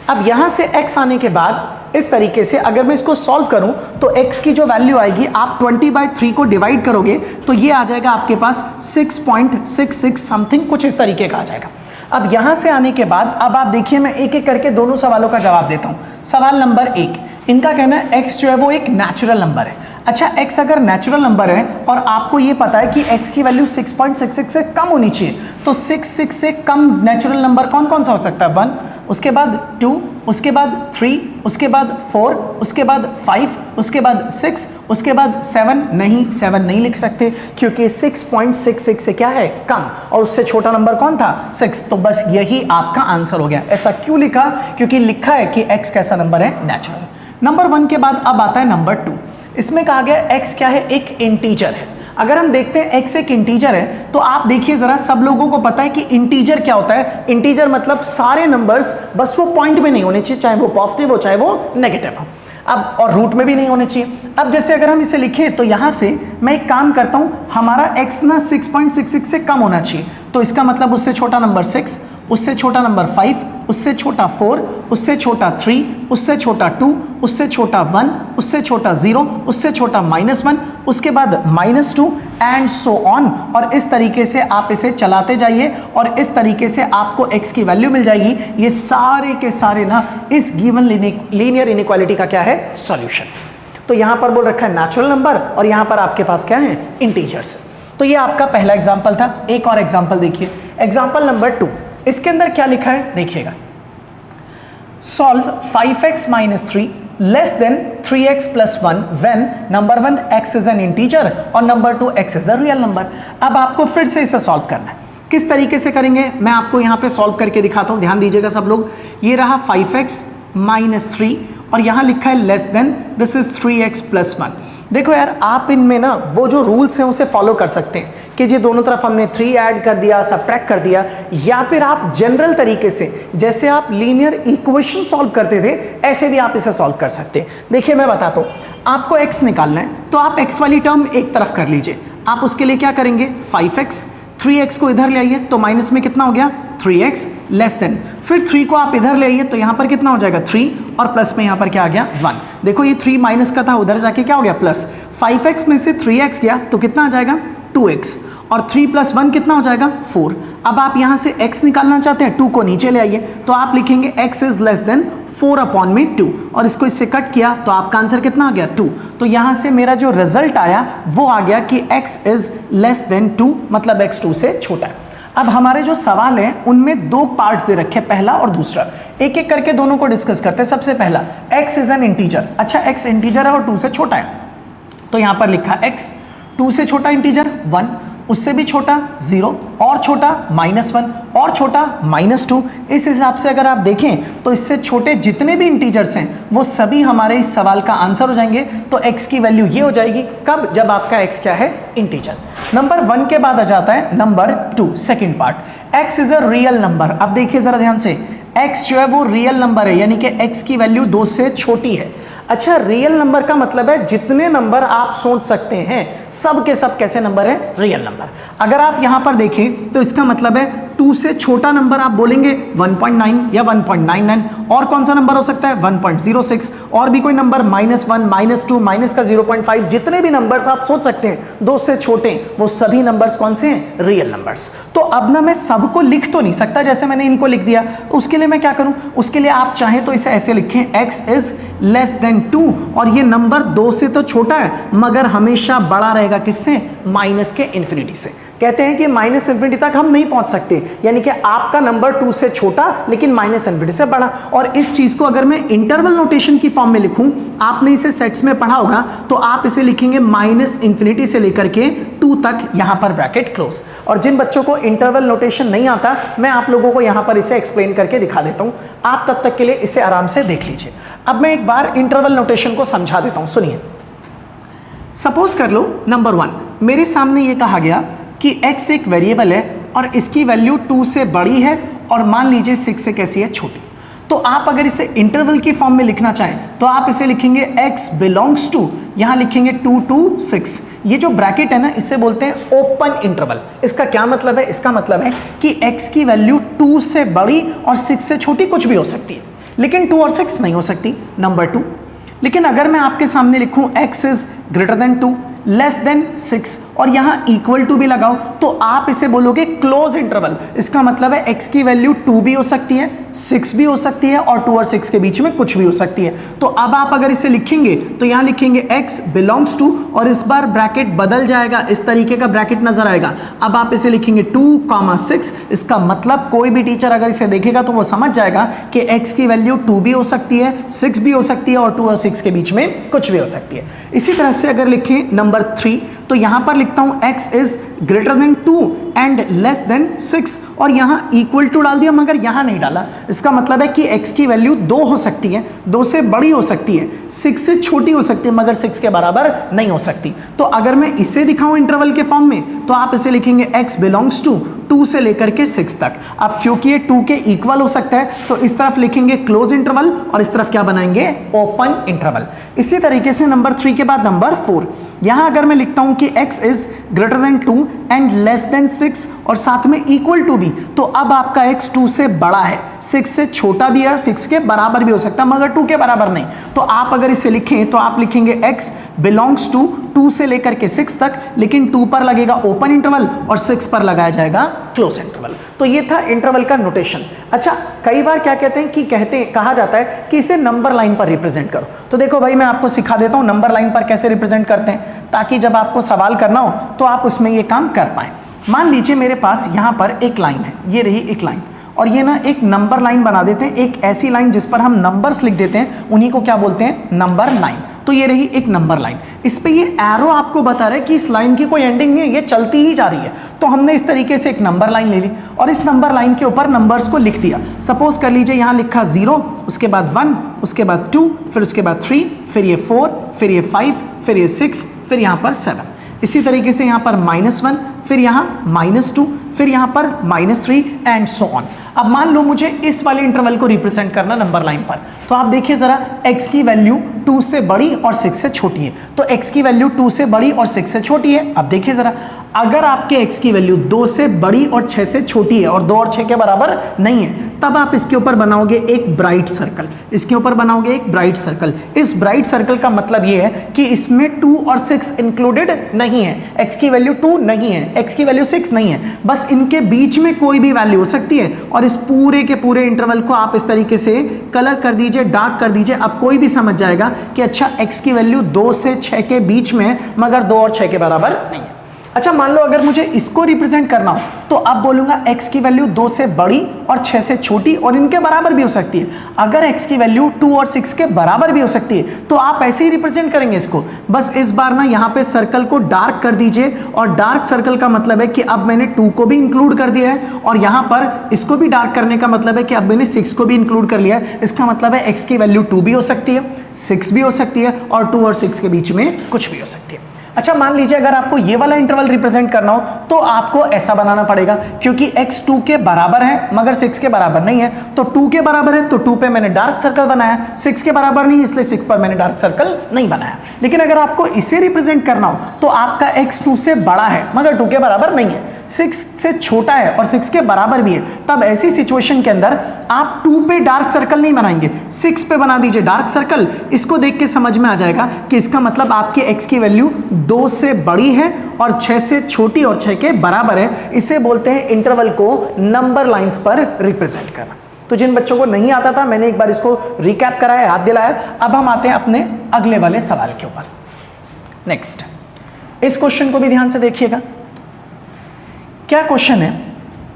अब यहां से x आने के बाद इस तरीके से अगर मैं इसको सॉल्व करूं तो x की जो वैल्यू आएगी, आप 20/3 को डिवाइड करोगे तो ये आ जाएगा आपके पास 6.66 समथिंग, कुछ इस तरीके का आ जाएगा। अब यहां से आने के बाद अब आप देखिए, मैं एक एक करके दोनों सवालों का जवाब देता हूं। सवाल नंबर 1, इनका कहना है x जो है वो एक नेचुरल नंबर है। अच्छा, x अगर नेचुरल नंबर है और आपको ये पता है कि x की वैल्यू 6.66 से कम होनी चाहिए, तो 66 से कम नेचुरल नंबर कौन कौन सा हो सकता है, 1, उसके बाद 2, उसके बाद 3, उसके बाद 4, उसके बाद 5, उसके बाद 6, उसके बाद 7। नहीं, 7 नहीं लिख सकते क्योंकि 6.66 से क्या है, कम, और उससे छोटा नंबर कौन था, 6। तो बस यही आपका आंसर हो गया। ऐसा क्यों लिखा, क्योंकि लिखा है कि x कैसा नंबर है, नेचुरल। नंबर 1 के बाद अब आता है नंबर 2। इसमें कहा गया x क्या है, एक इंटीजर है। अगर हम देखते हैं x एक इंटीजर है तो आप देखिए जरा, सब लोगों को पता है कि इंटीजर क्या होता है। इंटीजर मतलब सारे नंबर्स, बस वो पॉइंट में नहीं होने चाहिए, चाहे वो पॉजिटिव हो चाहे वो नेगेटिव हो। अब और रूट में भी नहीं होने चाहिए। अब जैसे अगर हम इसे लिखें तो यहां से मैं एक काम करता हूं, हमारा x ना 6.66 से कम होना चाहिए, तो इसका मतलब उससे छोटा नंबर 6, उससे छोटा नंबर 5, उससे छोटा 4, उससे छोटा 3, उससे छोटा 2, उससे छोटा 1, उससे छोटा 0, उससे छोटा -1, उसके बाद -2 एंड सो ऑन। और इस तरीके से आप इसे चलाते जाइए और इस तरीके से आपको x की वैल्यू मिल जाएगी। ये सारे के सारे ना इस गिवन लीनियर इनइक्वालिटी का क्या है, सॉल्यूशन। तो यहां पर बोल रखा है नेचुरल नंबर और यहां पर आपके पास क्या है, इंटीजर्स। तो ये आपका पहला एग्जाम्पल था। एक और एग्जाम्पल देखिए, एग्जाम्पल नंबर 2। इसके अंदर क्या लिखा है देखिएगा, solve 5x - 3 less than 3x + 1 when number 1 x is an integer और number 2 x is a real number. अब आपको फिर से इसे सॉल्व करना है। किस तरीके से करेंगे मैं आपको यहाँ पे सॉल्व करके दिखाता हूँ, ध्यान दीजिएगा सब लोग। ये रहा 5x - 3 और यहाँ लिखा है less than, this is 3x + 1। देखो यार, आप इनमें ना वो जो रूल्स हैं उसे फॉलो कर सकते हैं कि जी दोनों तरफ हमने 3 ऐड कर दिया, सबट्रैक्ट कर दिया, या फिर आप जनरल तरीके से जैसे आप लीनियर इक्वेशन सॉल्व करते थे ऐसे भी आप इसे सॉल्व कर सकते हैं। देखिए मैं बताता हूँ, आपको x निकालना है तो आप x वाली टर्म एक तरफ कर लीजिए। आप उसके लिए क्या करेंगे, 5x, 3x को इधर ले आइए तो माइनस में कितना हो गया, 3x लेस देन, फिर 3 को आप इधर ले आइए तो यहाँ पर कितना हो जाएगा 3 और प्लस में यहाँ पर क्या आ गया 1। देखो ये 3 माइनस का था, उधर जाके क्या हो गया प्लस। 5x में से 3x गया तो कितना आ जाएगा 2x और 3 + 1 कितना हो जाएगा 4। अब आप यहाँ से x निकालना चाहते हैं, 2 को नीचे ले आइए तो आप लिखेंगे x इज लेस देन 4/2 और इसको इससे कट किया तो आपका आंसर कितना आ गया 2। तो यहाँ से मेरा जो रिजल्ट आया वो आ गया कि x इज लेस देन 2, मतलब x 2 से छोटा है। अब हमारे जो सवाल हैं उनमें 2 पार्ट्स दे रखे, पहला और दूसरा। एक एक करके दोनों को डिस्कस करते हैं। सबसे पहला, x इज एन इंटीजर। अच्छा, x इंटीजर है और 2 से छोटा है, तो यहाँ पर लिखा x 2 से छोटा इंटीजर 1, उससे भी छोटा 0, और छोटा -1, और छोटा -2। इस हिसाब से अगर आप देखें तो इससे छोटे जितने भी इंटीजर्स हैं वो सभी हमारे इस सवाल का आंसर हो जाएंगे। तो x की वैल्यू ये हो जाएगी, कब? जब आपका x क्या है? इंटीजर। नंबर 1 के बाद आ जाता है number 2, second part. x is a real number. अब देखिए जरा ध्यान से, x जो है वो रियल नंबर है, यानी कि x की वैल्यू 2 से छोटी है। अच्छा, रियल नंबर का मतलब है जितने नंबर आप सोच सकते हैं सब के सब कैसे नंबर है? Real number. अगर आप यहां पर देखें तो इसका मतलब है 2 से छोटा नंबर आप बोलेंगे 1.9 या 1.99, और कौन सा नंबर हो सकता है? 1.06, और भी कोई नंबर -1, -2, माइनस का 0.5, जितने भी नंबर्स आप सोच सकते हैं 2 से छोटे, वो सभी नंबर्स कौन से हैं? Real numbers. तो अब ना मैं सबको लिख तो नहीं सकता जैसे मैंने इनको लिख दिया, तो उसके लिए मैं क्या करूं? उसके लिए आप चाहें तो इसे ऐसे लिखें, x इज लेस देन 2, और ये नंबर 2 से तो छोटा है मगर हमेशा बड़ा रहेगा किससे? माइनस के इन्फिनिटी से। कहते हैं कि माइनस इन्फिनिटी तक हम नहीं पहुंच सकते, यानी कि आपका नंबर 2 से छोटा लेकिन माइनस इन्फिनिटी से बड़ा। और इस चीज को अगर मैं इंटरवल नोटेशन की फॉर्म में लिखूं, आपने इसे सेट्स में पढ़ा होगा, तो आप इसे लिखेंगे माइनस इन्फिनिटी से लेकर के 2 तक, यहां पर ब्रैकेट क्लोज। और जिन बच्चों को इंटरवल नोटेशन नहीं आता, मैं आप लोगों को यहां पर इसे एक्सप्लेन करके दिखा देता हूं, आप तब तक के लिए इसे आराम से देख लीजिए। अब मैं एक बार इंटरवल नोटेशन को समझा देता हूं, सुनिए। सपोज कर लो नंबर 1, मेरे सामने ये कहा गया कि x एक वेरिएबल है और इसकी वैल्यू 2 से बड़ी है और मान लीजिए 6 से कैसी है? छोटी। तो आप अगर इसे इंटरवल की फॉर्म में लिखना चाहें तो आप इसे लिखेंगे x बिलोंग्स टू, यहां लिखेंगे 2 to 6। ये जो ब्रैकेट है ना, इसे बोलते हैं ओपन इंटरवल। इसका क्या मतलब है? इसका मतलब है कि x की वैल्यू 2 से बड़ी और 6 से छोटी कुछ भी हो सकती है, लेकिन 2 और 6 नहीं हो सकती, नंबर 2। लेकिन अगर मैं आपके सामने लिखूं x is greater then 2, less than 6, और यहां इक्वल टू भी लगाओ, तो आप इसे बोलोगे क्लोज इंटरवल। इसका मतलब है x की वैल्यू 2 भी हो सकती है, 6 भी हो सकती है, और 2 और 6 के बीच में कुछ भी हो सकती है। तो अब आप अगर इसे लिखेंगे तो यहां लिखेंगे x बिलोंग्स टू, और इस बार ब्रैकेट बदल जाएगा, इस तरीके का ब्रैकेट नजर आएगा। अब आप इसे लिखेंगे 2,6। इसका मतलब कोई भी टीचर अगर इसे देखेगा तो वो समझ जाएगा कि x की वैल्यू 2 भी हो सकती है, 6 भी हो सकती है, और 2 और 6 के बीच में कुछ भी हो सकती है। इसी तरह से अगर लिखें नंबर 3, तो यहां पर लिखता हूं x is greater then 2 and less than 6, और यहां इक्वल टू डाल दिया मगर यहां नहीं डाला। इसका मतलब है कि x की वैल्यू 2 हो सकती है, 2 से बड़ी हो सकती है, 6 से छोटी हो सकती है, मगर 6 के बराबर नहीं हो सकती। तो अगर मैं इसे दिखाऊं इंटरवल के फॉर्म में, तो आप इसे लिखेंगे x बिलोंग्स टू 2 से लेकर के 6 तक। अब क्योंकि ये 2 के इक्वल हो सकता है, तो इस तरफ लिखेंगे क्लोज इंटरवल और इस तरफ क्या बनाएंगे? Open interval. इसी तरीके से नंबर 3 के बाद नंबर 4, यहां अगर मैं लिखता हूं कि x is greater then 2 and less than 6 और साथ में इक्वल टू भी, तो अब आपका x 2 से बड़ा है, 6 से छोटा भी है, 6 के बराबर भी हो सकता है, मगर 2 के बराबर नहीं। तो आप अगर इसे लिखें तो आप लिखेंगे x बिलोंग्स टू 2 से लेकर के 6 तक, लेकिन 2 पर लगेगा ओपन इंटरवल और 6 पर लगाया जाएगा क्लोज इंटरवल। तो ये था इंटरवल का नोटेशन। अच्छा, कई बार क्या कहते हैं कि कहा जाता है कि इसे नंबर लाइन पर रिप्रेजेंट करो। तो देखो भाई, मैं आपको सिखा देता हूं नंबर लाइन पर कैसे रिप्रेजेंट करते हैं, ताकि जब आपको सवाल करना हो तो आप उसमें ये काम कर पाए। मान लीजिए मेरे पास यहां पर एक लाइन है, ये रही एक लाइन, और ये ना एक नंबर लाइन बना देते हैं, एक ऐसी लाइन जिस पर हम नंबर्स लिख देते हैं, उन्हीं को क्या बोलते हैं? Number line. तो ये रही एक नंबर लाइन, इस पे ये एरो आपको बता रहा है कि इस लाइन की कोई एंडिंग नहीं है, ये चलती ही जा रही है। तो हमने इस तरीके से एक नंबर लाइन ले ली और इस नंबर लाइन के ऊपर नंबर्स को लिख दिया। सपोज कर लीजिए यहां लिखा 0, उसके बाद 1, उसके बाद 2, फिर उसके बाद 3, फिर ये 4, फिर ये 5, फिर ये 6, फिर यहां पर 7। इसी तरीके से यहां पर -1, फिर यहां -2, फिर यहां पर -3 एंड सो ऑन। अब मान लो मुझे इस वाले इंटरवल को रिप्रेजेंट करना नंबर लाइन पर, तो आप देखिए जरा, x की वैल्यू 2 से बड़ी और 6 से छोटी है, तो x की वैल्यू 2 से बड़ी और 6 से छोटी है। अब देखिए जरा, अगर आपके x की वैल्यू 2 से बड़ी और 6 से छोटी है और 2 और 6 के बराबर नहीं है, तब आप इसके ऊपर बनाओगे एक ब्राइट सर्कल, इसके ऊपर बनाओगे एक ब्राइट सर्कल। इस ब्राइट सर्कल का मतलब ये है कि इसमें 2 और 6 इंक्लूडेड नहीं है, x की वैल्यू 2 नहीं है, x की वैल्यू 6 नहीं है, बस इनके बीच में कोई भी वैल्यू हो सकती है। और इस पूरे के पूरे इंटरवल को आप इस तरीके से कलर कर दीजिए, डार्क कर दीजिए। अब कोई भी समझ जाएगा कि अच्छा x की वैल्यू 2 से 6 के बीच में है, मगर 2 और 6 के बराबर नहीं है। अच्छा मान लो अगर मुझे इसको रिप्रेजेंट करना हो तो अब बोलूंगा x की वैल्यू 2 से बड़ी और 6 से छोटी और इनके बराबर भी हो सकती है। अगर x की वैल्यू 2 और 6 के बराबर भी हो सकती है तो आप ऐसे ही रिप्रेजेंट करेंगे इसको। बस इस बार ना यहाँ पे सर्कल को डार्क कर दीजिए, और डार्क सर्कल का मतलब है कि अब मैंने 2 को भी इंक्लूड कर दिया है, और यहाँ पर इसको भी डार्क करने का मतलब है कि अब मैंने 6 को भी इंक्लूड कर लिया है। इसका मतलब है x की वैल्यू 2 भी हो सकती है, 6 भी हो सकती है, और 2 और 6 के बीच में कुछ भी हो सकती है। अच्छा मान लीजिए अगर आपको ये वाला इंटरवल रिप्रेजेंट करना हो तो आपको ऐसा बनाना पड़ेगा, क्योंकि x 2 के बराबर है मगर 6 के बराबर नहीं है, तो 2 के बराबर है तो 2 पे मैंने डार्क सर्कल बनाया, 6 के बराबर नहीं इसलिए 6 पर मैंने डार्क सर्कल नहीं बनाया। लेकिन अगर आपको इसे रिप्रेजेंट करना हो तो आपका x 2 से बड़ा है मगर 2 के बराबर नहीं है, 6 से छोटा है और 6 के बराबर भी है, तब ऐसी सिचुएशन के अंदर आप 2 पे डार्क सर्कल नहीं बनाएंगे, 6 पे बना दीजिए डार्क सर्कल। इसको देख के समझ में आ जाएगा कि इसका मतलब आपके x की वैल्यू 2 से बड़ी है और 6 से छोटी और 6 के बराबर है। इसे बोलते हैं इंटरवल को नंबर लाइंस पर रिप्रेजेंट करना। तो जिन बच्चों को नहीं आता था मैंने एक बार इसको रिकैप कराया, याद दिलाया। अब हम आते हैं अपने अगले वाले सवाल के ऊपर। नेक्स्ट, इस क्वेश्चन को भी ध्यान से देखिएगा। क्या क्वेश्चन है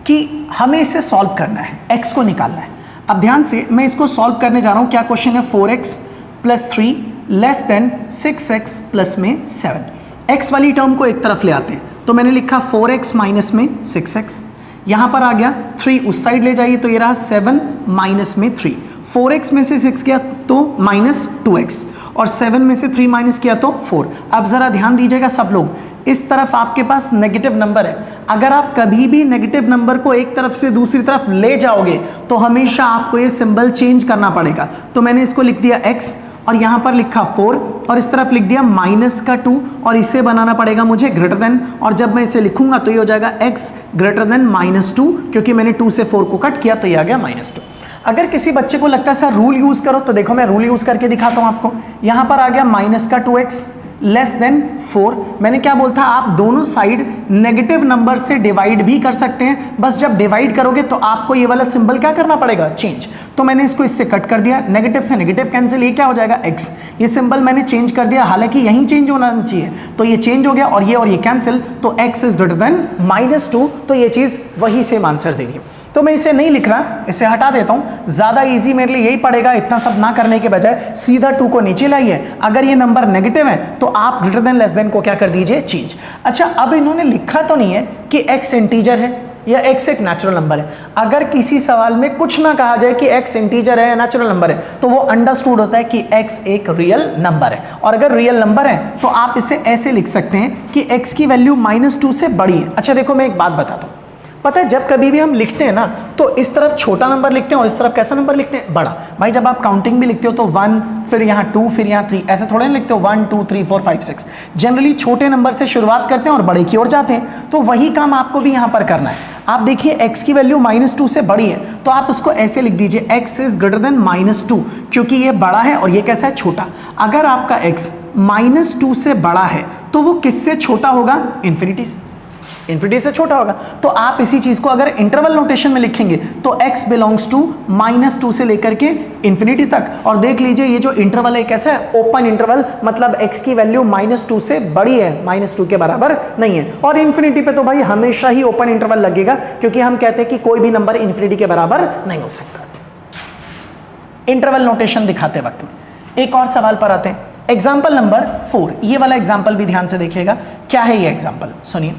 कि हमें इसे सॉल्व करना है, x को निकालना है। अब ध्यान से मैं इसको सॉल्व करने जा रहा हूं। क्या क्वेश्चन है? 4x + 3 < 6x प्लस में 7। x वाली टर्म को एक तरफ ले आते हैं, तो मैंने लिखा 4x माइनस में 6x, यहां पर आ गया 3 उस साइड ले जाइए तो ये रहा 7 माइनस में 3। 4x में से 6 किया तो -2x, और 7 में से 3 माइनस किया तो 4। अब जरा ध्यान दीजिएगा सब लोग, इस तरफ आपके पास नेगेटिव नंबर है। अगर आप कभी भी नेगेटिव नंबर को एक तरफ से दूसरी तरफ ले जाओगे तो हमेशा आपको ये सिंबल चेंज करना पड़ेगा। तो मैंने इसको लिख दिया x और यहाँ पर लिखा 4 और इस तरफ लिख दिया -2, और इसे बनाना पड़ेगा मुझे ग्रेटर देन, और जब मैं इसे लिखूंगा तो ये हो जाएगा x ग्रेटर देन -2, क्योंकि मैंने 2 से 4 को कट किया तो ये आ गया -2। अगर किसी बच्चे को लगता है सर रूल यूज करो, तो देखो मैं रूल यूज करके दिखाता हूं आपको। यहां पर आ गया -2x < 4। मैंने क्या बोलता, आप दोनों साइड नेगेटिव नंबर से डिवाइड भी कर सकते हैं, बस जब डिवाइड करोगे तो आपको ये वाला सिंबल क्या करना पड़ेगा, चेंज। तो मैंने इसको इससे कट कर दिया, नेगेटिव से नेगेटिव कैंसिल, ये क्या हो जाएगा x। ये सिंबल मैंने चेंज कर दिया, हालांकि यहीं चेंज होना चाहिए, तो ये चेंज हो गया और ये कैंसिल, तो x इज ग्रेटर देन -2, तो ये चीज वही सेम आंसर दे रही है। तो मैं इसे नहीं लिख रहा, इसे हटा देता हूं, ज्यादा इजी मेरे लिए यही पड़ेगा। इतना सब ना करने के बजाय सीधा 2 को नीचे लाइए। अगर ये नंबर नेगेटिव है तो आप ग्रेटर देन लेस देन को क्या कर दीजिए, चेंज। अच्छा, अब इन्होंने लिखा तो नहीं है कि x इंटीजर है या x एक नेचुरल नंबर है। अगर किसी सवाल में कुछ ना कहा जाए कि x इंटीजर है या नेचुरल नंबर है, तो वो अंडरस्टूड होता है कि x एक रियल नंबर है। और अगर रियल नंबर है तो आप इसे ऐसे लिख सकते हैं कि x की वैल्यू -2 से बड़ी है। अच्छा देखो, मैं एक बात बताता हूं, पता है जब कभी भी हम लिखते हैं ना तो इस तरफ छोटा नंबर लिखते हैं और इस तरफ कैसा नंबर लिखते हैं, बड़ा। भाई जब आप काउंटिंग भी लिखते हो तो 1, फिर यहाँ 2, फिर यहाँ 3, ऐसे थोड़े नहीं लिखते हो 1 2 3 4 5 6। जनरली छोटे नंबर से शुरुआत करते हैं और बड़े की ओर जाते हैं। तो वही काम आपको भी यहाँ पर करना है। आप देखिए x की वैल्यू -2 से बड़ी है, तो आप उसको ऐसे लिख दीजिए x इज ग्रेटर देन -2, क्योंकि ये बड़ा है और ये कैसा है, छोटा। अगर आपका x -2 से बड़ा है तो वो किससे छोटा होगा, इन्फिनिटी से। इन्फिनिटी से छोटा होगा। तो आप इसी चीज को अगर इंटरवल नोटेशन में लिखेंगे तो x बिलोंग्स टू -2 से लेकर के इन्फिनिटी तक। और देख लीजिए ये जो इंटरवल है कैसा है, ओपन इंटरवल, मतलब x की वैल्यू -2 से बड़ी है, -2 के बराबर नहीं है। और इन्फिनिटी पे तो भाई हमेशा ही ओपन इंटरवल लगेगा, क्योंकि हम कहते हैं कि कोई भी नंबर इन्फिनिटी के बराबर नहीं हो सकता। इंटरवल नोटेशन दिखाते वक्त में एक और सवाल पर आते हैं। एग्जाम्पल नंबर 4, ये वाला एग्जाम्पल भी ध्यान से देखिएगा। क्या है ये एग्जाम्पल, सुनिए।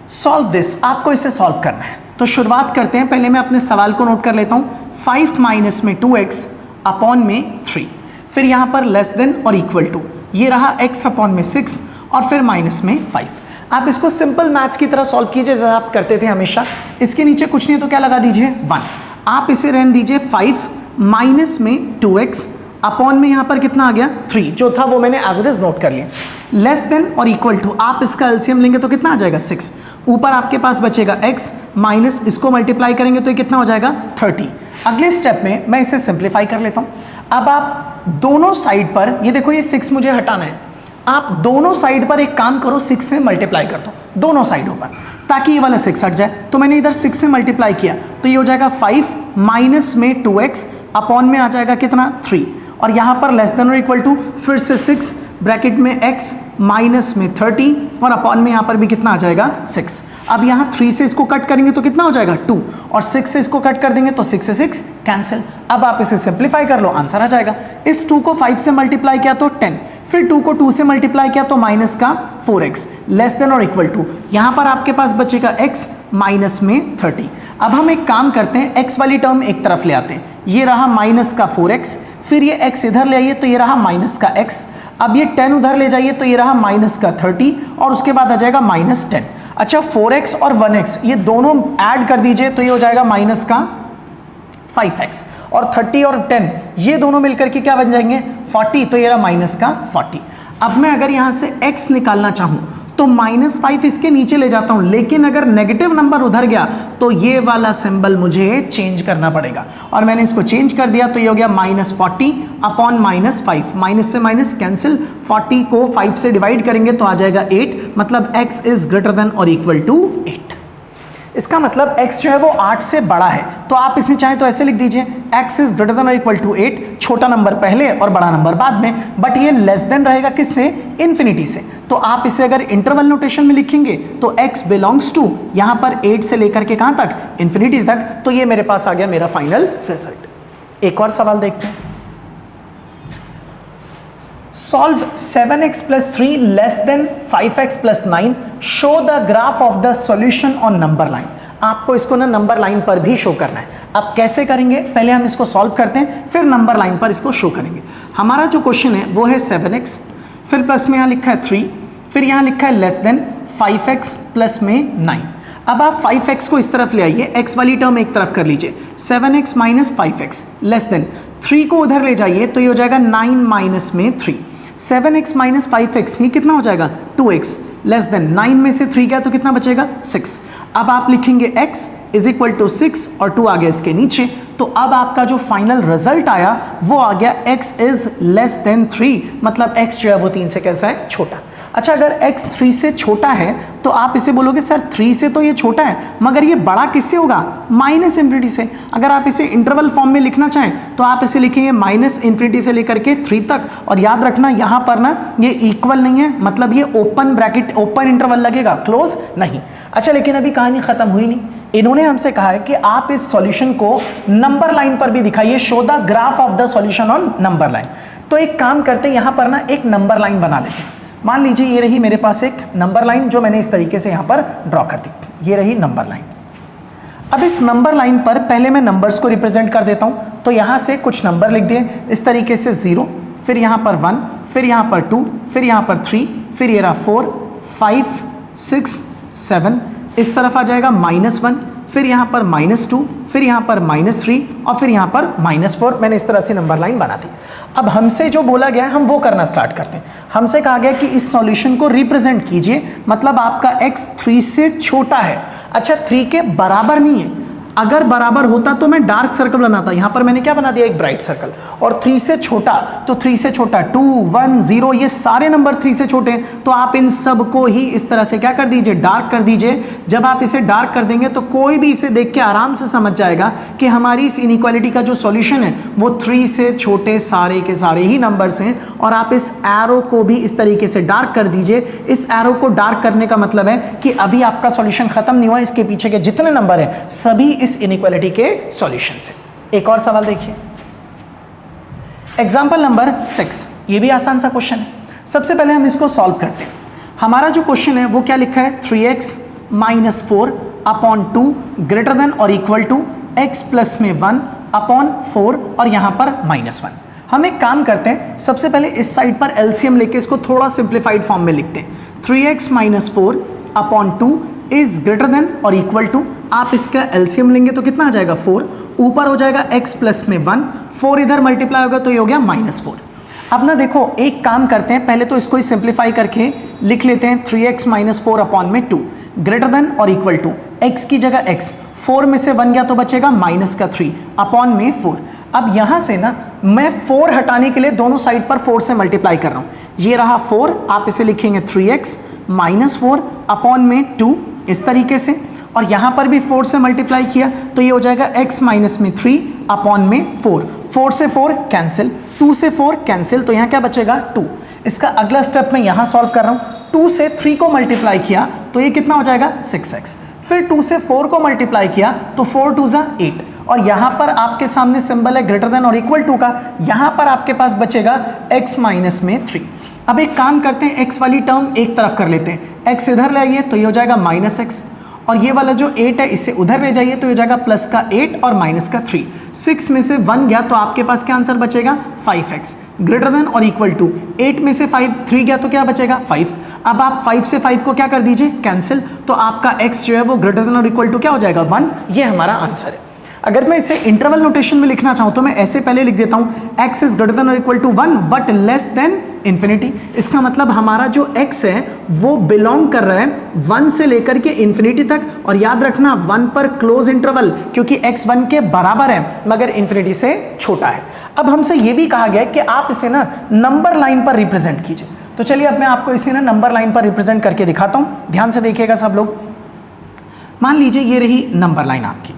सॉल्व दिस, आपको इसे सॉल्व करना है। तो शुरुआत करते हैं, पहले मैं अपने सवाल को नोट कर लेता हूं। 5 माइनस में 2x अपॉन में 3, फिर यहां पर लेस देन और इक्वल टू, ये रहा x अपॉन में 6 और फिर माइनस में 5। आप इसको सिंपल मैथ्स की तरह सॉल्व कीजिए जैसा आप करते थे हमेशा। इसके नीचे कुछ नहीं तो क्या लगा दीजिए, 1। आप इसे रहने दीजिए 5 माइनस में 2x अपॉन में यहां पर कितना आ गया, 3, जो था वो मैंने एज इट इज नोट कर लिया। लेस देन और इक्वल टू, आप इसका एलसीएम लेंगे तो कितना आ जाएगा, 6। ऊपर आपके पास बचेगा x माइनस इसको मल्टीप्लाई करेंगे तो ये कितना हो जाएगा, 30। अगले स्टेप में मैं इसे सिंप्लीफाई कर लेता हूं। अब आप दोनों साइड पर, ये देखो ये 6 मुझे हटाना है, आप दोनों साइड पर एक काम करो, 6 से मल्टीप्लाई कर दो दोनों साइडों पर, ताकि ये वाला 6 हट जाए। तो मैंने इधर 6 से मल्टीप्लाई किया तो ये हो जाएगा 5 माइनस में 2x अपॉन में आ जाएगा कितना, 3, और यहां पर लेस देन और इक्वल टू, फिर से 6 ब्रैकेट में x माइनस में 30 और अपॉन में यहाँ पर भी कितना आ जाएगा 6। अब यहाँ 3 से इसको कट करेंगे तो कितना हो जाएगा 2 और 6 से इसको कट कर देंगे तो 6 से 6 कैंसिल। अब आप इसे सिंप्लीफाई कर लो, आंसर आ जाएगा। इस 2 को 5 से मल्टीप्लाई किया तो 10, फिर 2 को 2 से मल्टीप्लाई किया तो माइनस का 4x लेस देन और इक्वल टू, यहाँ पर आपके पास बचेगा x माइनस में 30। अब हम एक काम करते हैं, x वाली टर्म एक तरफ ले आते हैं, ये रहा माइनस का 4x, फिर ये x इधर ले आइए तो ये रहा माइनस का x, अब ये 10 उधर ले जाइए तो ये रहा माइनस का 30 और उसके बाद आ जाएगा माइनस 10। अच्छा 4x और 1x ये दोनों ऐड कर दीजिए तो ये हो जाएगा माइनस का 5x और 30 और 10 ये दोनों मिलकर के क्या बन जाएंगे 40, तो ये रहा माइनस का 40। अब मैं अगर यहाँ से x निकालना चाहूँ तो -5 इसके नीचे ले जाता हूँ, लेकिन अगर नेगेटिव नंबर उधर गया तो ये वाला सिंबल मुझे चेंज करना पड़ेगा और मैंने इसको चेंज कर दिया तो ये हो गया -40 अपॉन -5, माइनस से माइनस कैंसिल, 40 को 5 से डिवाइड करेंगे तो आ जाएगा 8, मतलब x इज ग्रेटर देन और इक्वल टू 8। इसका मतलब x जो है वो 8 से बड़ा है, तो आप इसे चाहे तो ऐसे लिख दीजिए x इज ग्रेटर देन और इक्वल टू 8, छोटा नंबर पहले और बड़ा नंबर बाद में, बट ये लेस देन रहेगा किससे, इन्फिनिटी से। तो आप इसे अगर इंटरवल नोटेशन में लिखेंगे तो x बिलोंग्स टू यहाँ पर 8 से लेकर के कहाँ तक, इन्फिनिटी तक, तो ये मेरे पास आ गया मेरा फाइनल रिजल्ट। एक और सवाल देखते हैं। Solve 7x plus 3 less than 5x plus 9. Show the graph of the solution on number line. आपको इसको ना नंबर लाइन पर भी शो करना है। अब कैसे करेंगे, पहले हम इसको सॉल्व करते हैं, फिर नंबर लाइन पर इसको शो करेंगे। हमारा जो क्वेश्चन है वो है 7x, फिर प्लस में यहाँ लिखा है 3, फिर यहाँ लिखा है लेस देन 5x प्लस में 9। अब आप 5x को इस तरफ ले आइए, x वाली टर्म एक तरफ कर लीजिए, 7x minus 5x less than 3 को उधर ले जाइए तो ये हो जाएगा 9 माइनस में 3, 7x माइनस 5x ये कितना हो जाएगा 2x लेस देन 9 में से 3 गया तो कितना बचेगा 6। अब आप लिखेंगे x इज इक्वल टू 6 और 2 आ गया इसके नीचे, तो अब आपका जो फाइनल रिजल्ट आया वो आ गया x इज लेस देन 3, मतलब x जो है वो 3 से कैसा है, छोटा। अच्छा अगर x 3 से छोटा है तो आप इसे बोलोगे सर 3 से तो ये छोटा है, मगर ये बड़ा किससे होगा, माइनस इन्फिनिटी से। अगर आप इसे इंटरवल फॉर्म में लिखना चाहें तो आप इसे लिखेंगे माइनस इन्फिनिटी से लेकर के 3 तक, और याद रखना यहाँ पर ना ये इक्वल नहीं है, मतलब ये ओपन ब्रैकेट ओपन इंटरवल लगेगा, क्लोज नहीं। अच्छा लेकिन अभी कहानी खत्म हुई नहीं, इन्होंने हमसे कहा है कि आप इस सॉल्यूशन को नंबर लाइन पर भी दिखाइए, show the graph of the solution on number line. तो एक काम करते हैं, यहाँ पर ना एक नंबर लाइन बना लेते हैं। मान लीजिए ये रही मेरे पास एक नंबर लाइन जो मैंने इस तरीके से यहाँ पर ड्रॉ कर दी, ये रही नंबर लाइन। अब इस नंबर लाइन पर पहले मैं नंबर्स को रिप्रेजेंट कर देता हूँ, तो यहाँ से कुछ नंबर लिख दिए इस तरीके से 0, फिर यहाँ पर 1, फिर यहाँ पर 2, फिर यहाँ पर 3, फिर ये रहा 4, 5, 6, 7, इस तरफ आ जाएगा -1, फिर यहाँ पर -2, फिर यहाँ पर -3 और फिर यहाँ पर -4। मैंने इस तरह से नंबर लाइन बना दी। अब हमसे जो बोला गया है हम वो करना स्टार्ट करते हैं। हमसे कहा गया कि इस सॉल्यूशन को रिप्रेजेंट कीजिए, मतलब आपका x 3 से छोटा है। अच्छा 3 के बराबर नहीं है, अगर बराबर होता तो मैं डार्क सर्कल बनाता, यहाँ पर मैंने क्या बना दिया, एक ब्राइट सर्कल। और 3 से छोटा, तो 3 से छोटा 2, 1, 0 ये सारे नंबर 3 से छोटे हैं, तो आप इन सब को ही इस तरह से क्या कर दीजिए, डार्क कर दीजिए। जब आप इसे डार्क कर देंगे तो कोई भी इसे देख के आराम से समझ जाएगा कि हमारी इस इनइक्वालिटी का जो सॉल्यूशन है वो 3 से छोटे सारे के सारे ही नंबर्स हैं। और आप इस एरो को भी इस तरीके से डार्क कर दीजिए। इस एरो को डार्क करने का मतलब है कि अभी आपका सॉल्यूशन खत्म नहीं हुआ, इसके पीछे के जितने नंबर हैं सभी इस इनइक्वालिटी के सॉल्यूशन से। एक और सवाल देखिए, एग्जांपल नंबर 6, ये भी आसान सा क्वेश्चन है। सबसे पहले हम इसको सॉल्व करते हैं। हमारा जो क्वेश्चन है वो क्या लिखा है, 3x minus 4 upon 2 greater than और इक्वल टू x प्लस में 1 अपॉन 4 और यहाँ पर -1। हम एक काम करते हैं, सबसे पहले इस साइड पर एलसीएम लेके इसको थोड़ा सिंप्लीफाइड फॉर्म में लिखते हैं। 3x minus 4 upon 2 is greater than और इक्वल टू, आप इसका एलसीएम लेंगे तो कितना आ जाएगा 4, ऊपर हो जाएगा x प्लस में 1, 4 इधर मल्टीप्लाई होगा तो ये हो गया -4। अब ना देखो एक काम करते हैं, पहले तो इसको ही सिंप्लीफाई करके लिख लेते हैं 3x माइनस 4 अपॉन में 2 ग्रेटर देन और इक्वल टू, x की जगह x, 4 में से 1 गया तो बचेगा माइनस का 3 अपॉन में 4। अब यहाँ से ना मैं 4 हटाने के लिए दोनों साइड पर 4 से मल्टीप्लाई कर रहा हूँ। ये रहा 4, आप इसे लिखेंगे 3x माइनस 4 अपॉन में 2 इस तरीके से, और यहाँ पर भी 4 से मल्टीप्लाई किया तो ये हो जाएगा x माइनस में 3 अपॉन में 4, 4 से 4 कैंसिल, 2 से 4 कैंसिल, तो यहाँ क्या बचेगा 2। इसका अगला स्टेप मैं यहाँ सॉल्व कर रहा हूँ। 2 से 3 को मल्टीप्लाई किया तो ये कितना हो जाएगा 6x। फिर 2 से 4 को मल्टीप्लाई किया तो 4 2 ज़ा 8। और यहाँ पर आपके सामने सिंबल है ग्रेटर देन और इक्वल टू का, यहाँ पर आपके पास बचेगा x माइनस में 3। अब एक काम करते हैं, x वाली टर्म एक तरफ कर लेते हैं, x इधर ले आइए तो ये हो जाएगा -x, और ये वाला जो 8 है इसे उधर ले जाइए तो ये हो जाएगा प्लस का 8 और माइनस का 3। 6 में से 1 गया तो आपके पास क्या आंसर बचेगा 5x ग्रेटर देन और इक्वल टू 8 में से 3 गया तो क्या बचेगा 5। अब आप 5 से 5 को क्या कर दीजिए कैंसिल, तो आपका x जो है वो ग्रेटर देन और इक्वल टू क्या हो जाएगा 1। ये हमारा आंसर है। अगर मैं इसे इंटरवल नोटेशन में लिखना चाहूँ तो मैं ऐसे पहले लिख देता हूँ x इज ग्रेटर देन और equal to 1 but less than infinity. इसका मतलब हमारा जो x है वो बिलोंग कर रहा है 1 से लेकर के इन्फिनिटी तक, और याद रखना 1 पर क्लोज इंटरवल, क्योंकि x 1 के बराबर है मगर इन्फिनिटी से छोटा है। अब हमसे ये भी कहा गया है कि आप इसे ना नंबर लाइन पर रिप्रेजेंट कीजिए, तो चलिए अब मैं आपको इसे ना नंबर लाइन पर रिप्रेजेंट करके दिखाता हूँ। ध्यान से देखिएगा सब लोग। मान लीजिए ये रही नंबर लाइन आपकी,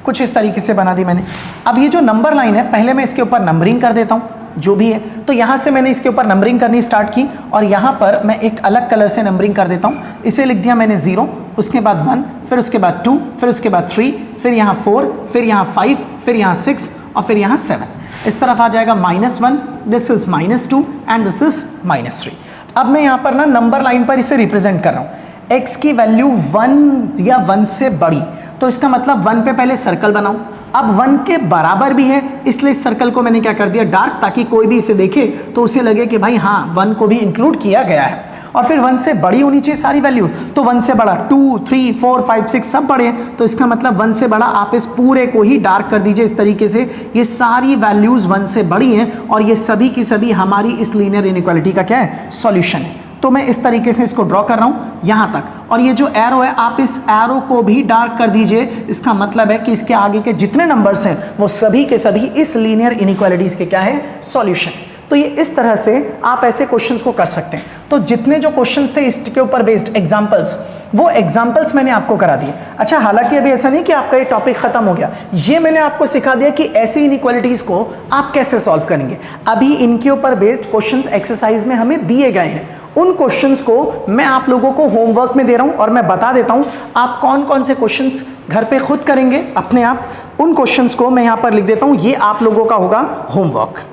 कुछ इस तरीके से बना दी मैंने। अब ये जो नंबर लाइन है पहले मैं इसके ऊपर नंबरिंग कर देता हूँ जो भी है, तो यहाँ से मैंने इसके ऊपर नंबरिंग करनी स्टार्ट की और यहाँ पर मैं एक अलग कलर से नंबरिंग कर देता हूँ। इसे लिख दिया मैंने 0, उसके बाद 1, फिर उसके बाद 2, फिर उसके बाद 3, फिर यहाँ 4, फिर यहाँ 5, फिर यहाँ 6 और फिर यहाँ 7। इस तरफ आ जाएगा -1, this is -2 and this is -3। अब मैं यहाँ पर ना नंबर लाइन पर इसे रिप्रेजेंट कर रहा हूँ। x की वैल्यू 1 या 1 से बड़ी, तो इसका मतलब 1 पे पहले सर्कल बनाऊं। अब 1 के बराबर भी है इसलिए इस सर्कल को मैंने क्या कर दिया डार्क, ताकि कोई भी इसे देखे तो उसे लगे कि भाई हाँ 1 को भी इंक्लूड किया गया है। और फिर 1 से बड़ी होनी चाहिए सारी वैल्यू, तो 1 से बड़ा 2, 3, 4, 5, 6 सब बड़े हैं, तो इसका मतलब 1 से बड़ा आप इस पूरे को ही डार्क कर दीजिए इस तरीके से। ये सारी वैल्यूज़ 1 से बड़ी हैं और ये सभी की सभी हमारी इस लीनियर इनइक्वालिटी का क्या है सॉल्यूशन है। तो मैं इस तरीके से इसको ड्रॉ कर रहा हूँ यहाँ तक, और ये जो एरो है आप इस एरो को भी डार्क कर दीजिए। इसका मतलब है कि इसके आगे के जितने नंबर्स हैं वो सभी के सभी इस लीनियर इनइक्वालिटीज़ के क्या है सॉल्यूशन। तो ये इस तरह से आप ऐसे क्वेश्चंस को कर सकते हैं। तो जितने जो क्वेश्चंस थे इसके ऊपर बेस्ड एग्जांपल्स, वो एग्जांपल्स मैंने आपको करा दिए। अच्छा, हालांकि अभी ऐसा नहीं कि आपका ये टॉपिक खत्म हो गया, ये मैंने आपको सिखा दिया कि ऐसी इनइक्वालिटीज को आप कैसे सॉल्व करेंगे। अभी इनके ऊपर बेस्ड क्वेश्चंस एक्सरसाइज में हमें दिए गए हैं, उन क्वेश्चंस को मैं आप लोगों को होमवर्क में दे रहा हूं और मैं बता देता हूं आप कौन कौन से क्वेश्चंस घर पे खुद करेंगे अपने आप। उन क्वेश्चंस को मैं यहां पर लिख देता हूं, ये आप लोगों का होगा होमवर्क।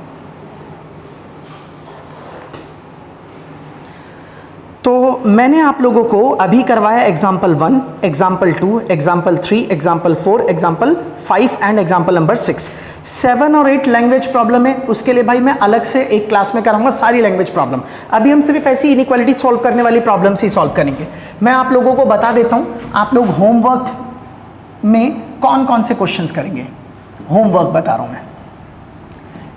तो मैंने आप लोगों को अभी करवाया example 1, example 2, example 3, example 4, example 5 and example number 6। 7 और 8 लैंग्वेज प्रॉब्लम है, उसके लिए भाई मैं अलग से एक क्लास में कराऊंगा सारी लैंग्वेज प्रॉब्लम। अभी हम सिर्फ ऐसी इनइक्वालिटी सॉल्व करने वाली प्रॉब्लम्स ही सॉल्व करेंगे। मैं आप लोगों को बता देता हूँ आप लोग होमवर्क में कौन कौन से क्वेश्चंस करेंगे। होमवर्क बता रहा हूँ मैं,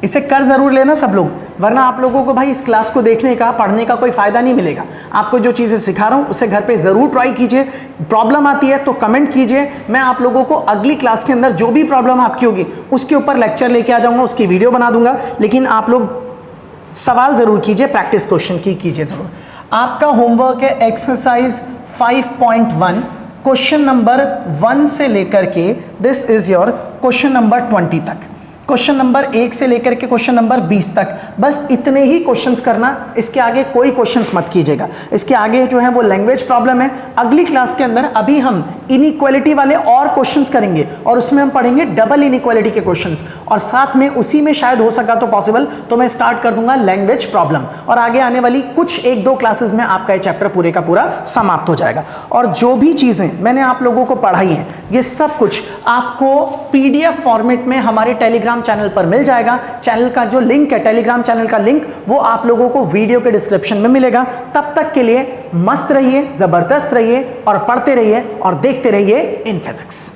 इसे कर ज़रूर लेना सब लोग, वरना आप लोगों को भाई इस क्लास को देखने का पढ़ने का कोई फ़ायदा नहीं मिलेगा। आपको जो चीज़ें सिखा रहा हूँ उसे घर पे ज़रूर ट्राई कीजिए। प्रॉब्लम आती है तो कमेंट कीजिए, मैं आप लोगों को अगली क्लास के अंदर जो भी प्रॉब्लम आपकी होगी उसके ऊपर लेक्चर लेके आ जाऊँगा, उसकी वीडियो बना दूंगा। लेकिन आप लोग सवाल ज़रूर कीजिए, प्रैक्टिस क्वेश्चन की कीजिए ज़रूर। आपका होमवर्क है एक्सरसाइज 5.1, क्वेश्चन नंबर 1 से लेकर के this is your question number 20 तक, क्वेश्चन नंबर 1 से लेकर के क्वेश्चन नंबर 20 तक। बस इतने ही क्वेश्चंस करना, इसके आगे कोई क्वेश्चंस मत कीजिएगा। इसके आगे जो है वो लैंग्वेज प्रॉब्लम है। अगली क्लास के अंदर अभी हम इनइक्वालिटी वाले और क्वेश्चंस करेंगे और उसमें हम पढ़ेंगे डबल इनइक्वालिटी के क्वेश्चंस, और साथ में उसी में शायद हो सका तो पॉसिबल तो मैं स्टार्ट कर दूंगा लैंग्वेज प्रॉब्लम, और आगे आने वाली कुछ 1-2 क्लासेस में आपका ये चैप्टर पूरे का पूरा समाप्त हो जाएगा। और जो भी चीज़ें मैंने आप लोगों को पढ़ाई हैं ये सब कुछ आपको PDF फॉर्मेट में हमारे टेलीग्राम चैनल पर मिल जाएगा। चैनल का जो लिंक है, टेलीग्राम चैनल का लिंक, वो आप लोगों को वीडियो के डिस्क्रिप्शन में मिलेगा। तब तक के लिए मस्त रहिए, जबरदस्त रहिए और पढ़ते रहिए और देखते रहिए इन फिजिक्स।